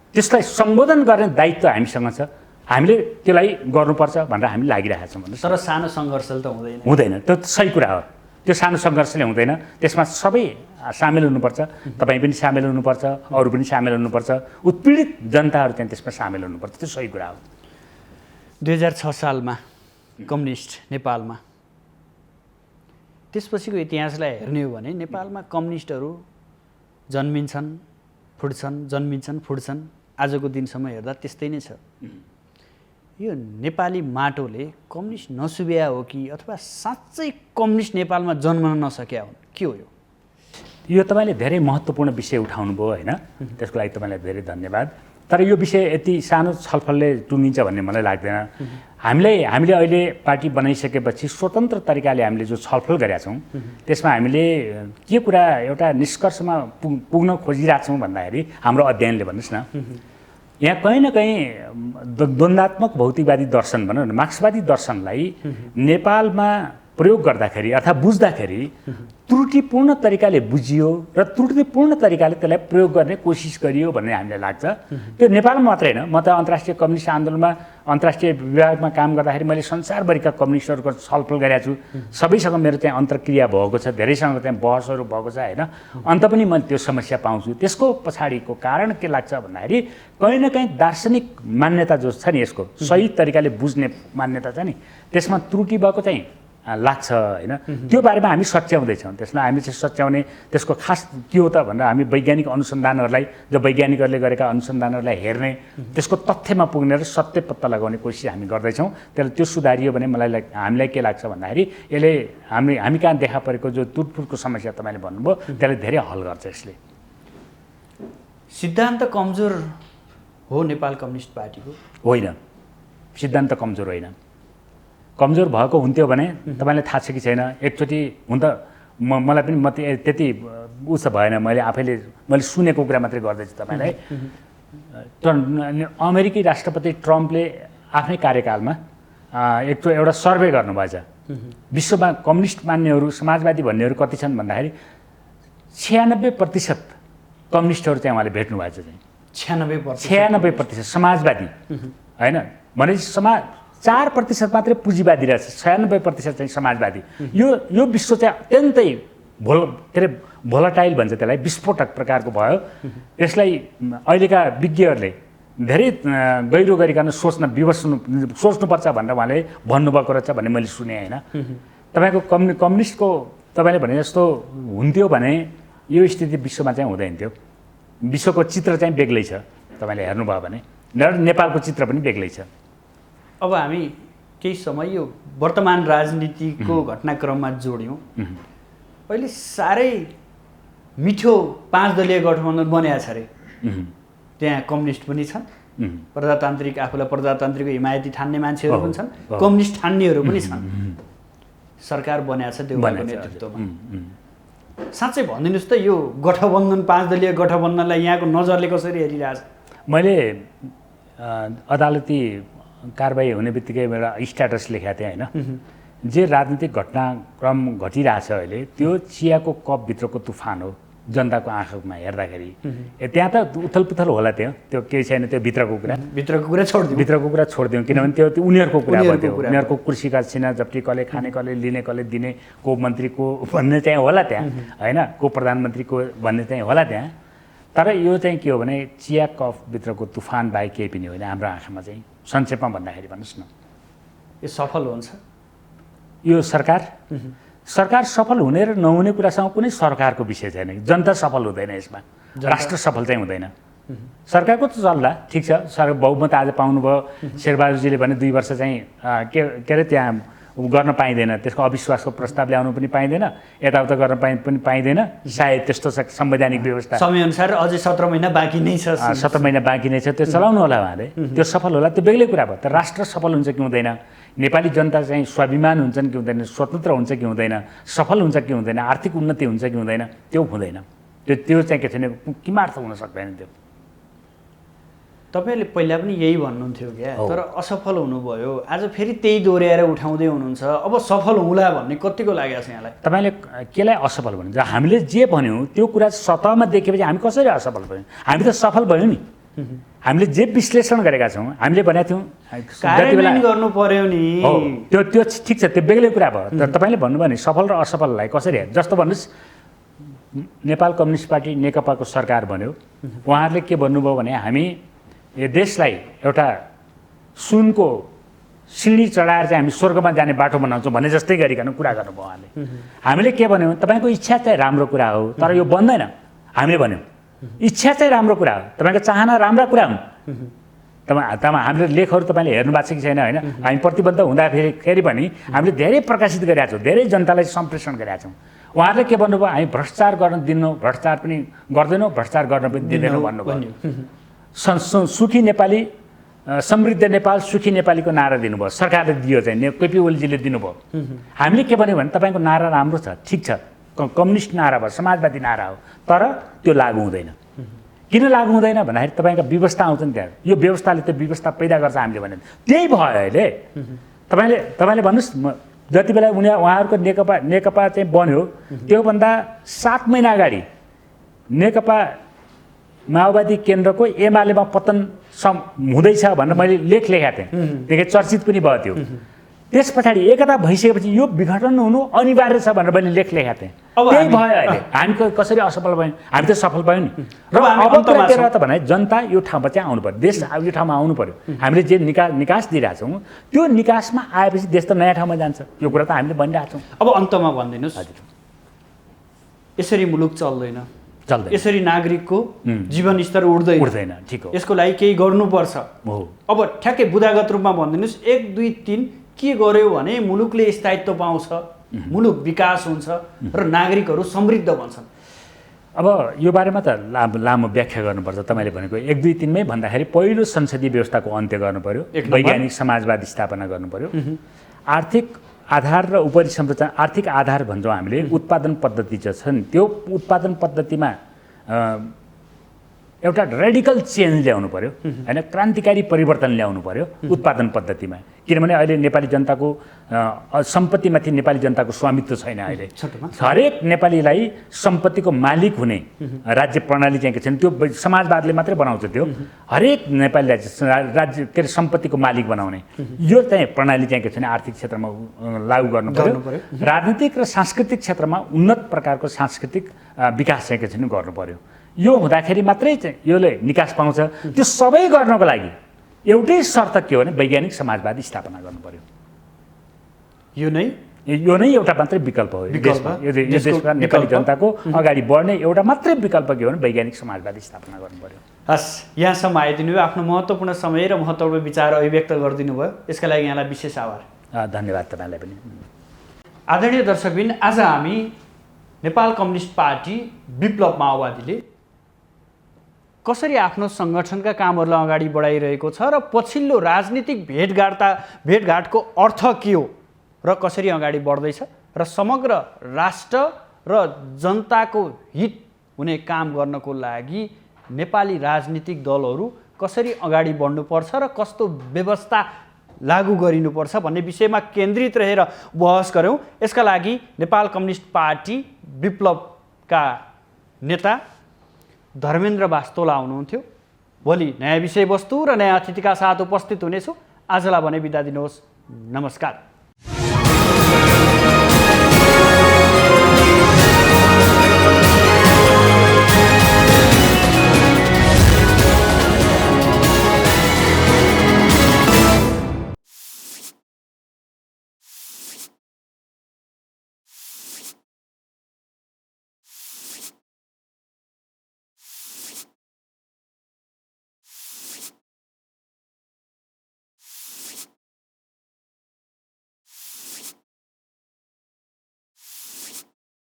त्यसलाई सम्बोधन गर्ने दायित्व हामीसँग छ, हामीले त्यसलाई गर्नुपर्छ भनेर हामी लागिरहेका छौँ। तर सानो सङ्घर्षले त हुँदैन, त्यो सही कुरा हो। त्यो सानो सङ्घर्षले हुँदैन, त्यसमा सबै सामेल हुनुपर्छ, तपाईँ पनि सामेल हुनुपर्छ, अरू पनि सामेल हुनुपर्छ, उत्पीडित जनताहरू चाहिँ त्यसमा सामेल हुनुपर्छ, त्यो सही कुरा हो। 2006 सालमा कम्युनिस्ट नेपालमा, त्यसपछिको इतिहासलाई हेर्ने हो भने नेपालमा कम्युनिस्टहरू जन्मिन्छन् फुट्छन्, जन्मिन्छन् फुट्छन्, आजको दिनसम्म हेर्दा त्यस्तै नै छ। यो नेपाली माटोले कम्युनिस्ट नसुभ्या हो कि अथवा साँच्चै कम्युनिस्ट नेपालमा जन्मन नसक्या हुन्, के हो यो? तपाईँले धेरै महत्त्वपूर्ण विषय उठाउनु भयो होइन, त्यसको लागि तपाईँलाई धेरै धन्यवाद। तर यो विषय यति सानो छलफलले टुङ्गिन्छ भन्ने मलाई लाग्दैन। हामीले अहिले पार्टी बनाइसकेपछि स्वतन्त्र तरिकाले हामीले जो छलफल गरेका छौँ त्यसमा हामीले के कुरा एउटा निष्कर्षमा पुग्न खोजिरहेछौँ भन्दाखेरि हाम्रो अध्ययनले भन्नुहोस् न, यहाँ कहीँ न कहीँ द्वन्द्वात्मक भौतिकवादी दर्शन भनौँ न, मार्क्सवादी दर्शनलाई नेपालमा प्रयोग गर्दाखेरि अथवा बुझ्दाखेरि त्रुटिपूर्ण तरिकाले बुझियो र त्रुटिपूर्ण तरिकाले त्यसलाई प्रयोग गर्ने कोसिस गरियो भन्ने हामीलाई लाग्छ। त्यो नेपालमा मात्रै होइन, म त अन्तर्राष्ट्रिय कम्युनिस्ट आन्दोलनमा अन्तर्राष्ट्रिय विभागमा काम गर्दाखेरि मैले संसारभरिका कम्युनिस्टहरूको छलफल गरेको छु, सबैसँग मेरो चाहिँ अन्तर्क्रिया भएको छ, धेरैसँग चाहिँ बहसहरू भएको छ होइन। अन्त पनि मैले त्यो समस्या पाउँछु। त्यसको पछाडिको कारण के लाग्छ भन्दाखेरि कहीँ न कहीँ दार्शनिक मान्यता जो छ नि, यसको सही तरिकाले बुझ्ने मान्यता छ नि, त्यसमा त्रुटि भएको चाहिँ लाग्छ होइन। त्यो बारेमा हामी सच्याउँदैछौँ, त्यसलाई हामी चाहिँ सच्याउने त्यसको खास के हो त भनेर हामी वैज्ञानिक अनुसन्धानहरूलाई, जो वैज्ञानिकहरूले गरेका अनुसन्धानहरूलाई हेर्ने, त्यसको तथ्यमा पुग्ने र सत्य पत्ता लगाउने कोसिस हामी गर्दैछौँ। त्यसले त्यो सुधारियो भने हामीलाई के लाग्छ भन्दाखेरि यसले हामी कहाँ देखा परेको जो तुटफुटको समस्या तपाईँले भन्नुभयो त्यसले धेरै हल गर्छ। यसले सिद्धान्त कमजोर हो नेपाल कम्युनिस्ट पार्टीको? होइन, सिद्धान्त कमजोर होइन। कमजोर भएको हुन्थ्यो भने तपाईँलाई थाहा छ कि छैन, एकचोटि हुन त मलाई पनि त्यति उस भएन, मैले सुनेको कुरा मात्रै गर्दैछु तपाईँलाई। अमेरिकी राष्ट्रपति ट्रम्पले आफ्नै कार्यकालमा एउटा सर्वे गर्नुभएछ। विश्वमा कम्युनिस्ट मान्नेहरू समाजवादी भन्नेहरू कति छन् भन्दाखेरि 96% कम्युनिस्टहरू चाहिँ उहाँले भेट्नु भएको छ। 96% समाजवादी होइन भने 4% मात्रै पुँजीवादी रहेछ, 96% चाहिँ समाजवादी। यो विश्व चाहिँ अत्यन्तै भोलाटाइल भन्छ त्यसलाई, विस्फोटक प्रकारको भयो। यसलाई अहिलेका विज्ञहरूले धेरै गहिरो गरिकन सोच्नुपर्छ भनेर उहाँले भन्नुभएको रहेछ भन्ने मैले सुने होइन। तपाईँको कम्युनिस्टको तपाईँले भने जस्तो हुन्थ्यो भने यो स्थिति विश्वमा चाहिँ हुँदैन थियो। विश्वको चित्र चाहिँ बेग्लै छ, तपाईँले हेर्नुभयो भने नेपालको चित्र पनि बेग्लै छ। अब हामी केही समय यो वर्तमान राजनीतिको घटनाक्रममा जोड्यौँ। अहिले साह्रै मिठो 5 दलीय गठबन्धन बनेको छ अरे। त्यहाँ कम्युनिस्ट पनि छन्, प्रजातान्त्रिक आफूलाई प्रजातान्त्रिक हिमायती ठान्ने मान्छेहरू पनि छन्, कम्युनिस्ट ठान्नेहरू पनि छन्। सरकार बनेको छ देउवाको नेतृत्वमा। साँच्चै भनिदिनुहोस् त यो गठबन्धन 5 दलीय गठबन्धनलाई यहाँको नजरले कसरी हेरिरहेछ? मैले अदालती कारबाही हुने बित्तिकै एउटा स्ट्याटस लेखेको थिएँ होइन। जे राजनीतिक घटनाक्रम घटिरहेछ अहिले त्यो चियाको कपभित्रको तुफान हो जनताको आँखामा हेर्दाखेरि। त्यहाँ त उथलपुथल होला, त्यो केही छैन, त्यो भित्रको कुरा छोडिदिउँ किनभने त्यो उनीहरूको कुरा भयो। उनीहरूको कुर्सीका छिना जप्टी कसले खाने कसले लिने कसले दिने, को मन्त्री को भन्ने चाहिँ होला त्यहाँ होइन, को प्रधानमन्त्री को भन्ने चाहिँ होला त्यहाँ। तर यो चाहिँ के हो भने चिया कपभित्रको तुफान बाहेक केही पनि होइन हाम्रो आँखामा चाहिँ। संक्षेपमा भन्दाखेरि भन्नुहोस् न, यो सफल हुन्छ? यो सरकार सफल हुने र नहुने कुरासँग कुनै सरकारको विषय छैन। जनता सफल हुँदैन यसमा, राष्ट्र सफल चाहिँ हुँदैन। सरकारको त चल्ला ठिक छ, सरकार बहुमत आज पाउनुभयो। शेरबहादुरजीले भने 2 वर्ष चाहिँ के अरे त्यहाँ गर्न पाइँदैन, त्यसको अविश्वासको प्रस्ताव ल्याउनु पनि पाइँदैन, यताउता गर्न पनि पाइँदैन। सायद त्यस्तो संवैधानिक व्यवस्था समयअनुसार अझै 17 महिना बाँकी नै छ, 17 महिना बाँकी नै छ, त्यो चलाउनु होला उहाँले। त्यो सफल होला, त्यो बेग्लै कुरा भयो। तर राष्ट्र सफल हुन्छ कि हुँदैन, नेपाली जनता चाहिँ स्वाभिमान हुन्छन् कि हुँदैन, स्वतन्त्र हुन्छ कि हुँदैन, सफल हुन्छ कि हुँदैन, आर्थिक उन्नति हुन्छ कि हुँदैन, त्यो हुँदैन। त्यो चाहिँ के छैन, किमार्थ हुन सक्दैन त्यो। तपाईँले पहिला पनि यही भन्नुहुन्थ्यो क्या, तर असफल हुनुभयो। आज फेरि त्यही दोहोऱ्याएर उठाउँदै हुनुहुन्छ। अब सफल हुँला भन्ने कतिको लागेको छ यहाँलाई? तपाईँले केलाई असफल भन्नुहुन्छ? हामीले जे भन्यौँ त्यो कुरा सतहमा देखेपछि हामी कसरी असफल भयौँ? हामी त सफल भयौँ नि। हामीले जे विश्लेषण गरेका छौँ, हामीले भनेका थियौँ कार्यान्वयन गर्नु पर्यो नि। त्यो ठिक छ, त्यो बेग्लै कुरा भयो। तर तपाईँले भन्नुभयो नि सफल र असफललाई कसरी हेर्नु? जस्तो भन्नुहोस्, नेपाल कम्युनिस्ट पार्टी नेकपाको सरकार बन्यो, उहाँहरूले के भन्नुभयो भने हामी यो देशलाई एउटा सुनको सिँढी चढाएर चाहिँ हामी स्वर्गमा जाने बाटो बनाउँछौँ भन्ने जस्तै गरिकन कुरा गर्नुभयो उहाँले। हामीले के भन्यौँ, तपाईँको इच्छा चाहिँ राम्रो कुरा हो तर यो बन्दैन। हामीले भन्यौँ इच्छा चाहिँ राम्रो कुरा हो, तपाईँको चाहना राम्रा कुरा हुन्। हामीले लेखहरू तपाईँले हेर्नु भएको छ कि छैन होइन? हामी प्रतिबद्ध हुँदाखेरि पनि हामीले धेरै प्रकाशित गरेका छौँ, धेरै जनतालाई सम्प्रेषण गरेका छौँ। उहाँहरूले के भन्नुभयो, हामी भ्रष्टाचार गर्न दिन्नौँ, भ्रष्टाचार पनि गर्दैनौँ, भ्रष्टाचार गर्न पनि दिँदैनौँ भन्नुभयो। सुखी नेपाली समृद्ध नेपाल सुखी नेपालीको नारा दिनुभयो, सरकारले दियो चाहिँ, केपी ओलीजीले दिनुभयो। हामीले के भन्यो भने तपाईँको नारा राम्रो छ, ठिक छ, कम्युनिस्ट नारा भयो, समाजवादी नारा हो, तर त्यो लागु हुँदैन। किन लागु हुँदैन भन्दाखेरि तपाईँका व्यवस्था आउँछ नि त्यहाँ, यो व्यवस्थाले त्यो व्यवस्था पैदा गर्छ हामीले भने त्यही भयो अहिले। तपाईँले भन्नुहोस्, जति बेला उहाँहरूको नेकपा चाहिँ बन्यो त्योभन्दा 7 महिना अगाडि नेकपा माओवादी केन्द्रको एमालेमा पतन हुँदैछ भनेर मैले लेख लेखेको थिएँ, त्यही चर्चित पनि भयो त्यो। त्यस पछाडि एकता भइसकेपछि यो विघटन हुनु अनिवार्य छ भनेर मैले लेख लेखेको थिएँ। त्यही भयो अहिले। हामी कसरी असफल भयौँ? हामी त सफल भयौँ नि। र अब के त भने जनता यो ठाउँमा चाहिँ आउनु पर्यो, देश यो ठाउँमा आउनु पर्यो। हामीले जे निकास दिइरहेछौँ त्यो निकासमा आएपछि देश त नयाँ ठाउँमा जान्छ, यो कुरा त हामीले भनिरहेछौँ। अब अन्तमा भनिदिनुहोस्, यसरी मुलुक चल्दैन, यसरी नागरिकको जीवनस्तर उठ्दैन, ठिक हो। यसको लागि केही गर्नुपर्छ। अब ठ्याक्कै बुदागत रूपमा भनिदिनुहोस्, 1 2 3 के गर्यो भने मुलुकले स्थायित्व पाउँछ, मुलुक विकास हुन्छ र नागरिकहरू समृद्ध बन्छन्। अब यो बारेमा त लामो व्याख्या गर्नुपर्छ। तपाईँले भनेको 1 2 3 मै भन्दाखेरि पहिलो संसदीय व्यवस्थाको अन्त्य गर्नु पर्यो, वैज्ञानिक समाजवादी स्थापना गर्नु पर्यो, आर्थिक आधार र उपरि संरचना। आर्थिक आधार भन्छौँ हामीले, उत्पादन पद्धति छ नि, त्यो उत्पादन पद्धतिमा एउटा रेडिकल चेन्ज ल्याउनु पर्यो होइन, क्रान्तिकारी परिवर्तन ल्याउनु पर्यो उत्पादन पद्धतिमा। किनभने अहिले नेपाली जनताको सम्पत्तिमाथि नेपाली जनताको स्वामित्व छैन। अहिले हरेक नेपालीलाई सम्पत्तिको मालिक हुने राज्य प्रणाली चाहिँ के छैन, त्यो समाजवादले मात्रै बनाउँछ। त्यो हरेक नेपालीलाई राज्य के अरे सम्पत्तिको मालिक बनाउने यो चाहिँ प्रणाली चाहिँ के छैन, आर्थिक क्षेत्रमा लागू गर्नु पर्यो। राजनीतिक र सांस्कृतिक क्षेत्रमा उन्नत प्रकारको सांस्कृतिक विकास चाहिँ के छैन गर्नु पर्यो। यो हुँदाखेरि मात्रै चाहिँ योले निकास पाउँछ। त्यो सबै गर्नको लागि एउटै शर्त के हो भने वैज्ञानिक समाजवाद स्थापना गर्नु पर्यो। यो नै एउटा मात्रै विकल्प हो। यो देशमा नेपाली जनताको अगाडि बढ्ने एउटा मात्रै विकल्प के हो भने वैज्ञानिक समाजवाद स्थापना गर्नु पर्यो। हस्, यहाँसम्म आइदिनु भयो, आफ्नो महत्त्वपूर्ण समय र महत्त्वपूर्ण विचार अभिव्यक्त गरिदिनु भयो, यसका लागि यहाँलाई विशेष आभार। धन्यवाद तपाईँलाई पनि। आदरणीय दर्शकबिन, आज हामी नेपाल कम्युनिस्ट पार्टी विप्लव माओवादीले कसरी आफ्नो सङ्गठनका कामहरूलाई अगाडि बढाइरहेको छ र पछिल्लो राजनीतिक भेटघाटको अर्थ के हो र कसरी अगाडि बढ्दैछ र समग्र राष्ट्र र जनताको हित हुने काम गर्नको लागि नेपाली राजनीतिक दलहरू कसरी अगाडि बढ्नुपर्छ र कस्तो व्यवस्था लागू गरिनुपर्छ भन्ने विषयमा केन्द्रित रहेर बहस गऱ्यौँ। यसका लागि नेपाल कम्युनिस्ट पार्टी विप्लवका नेता धर्मेन्द्र बास्तोला आउनुहुन्थ्यो। भोलि नयाँ विषयवस्तु र नयाँ अतिथिका साथ उपस्थित हुनेछु। आजलाई भने बिदा दिनुहोस्। नमस्कार।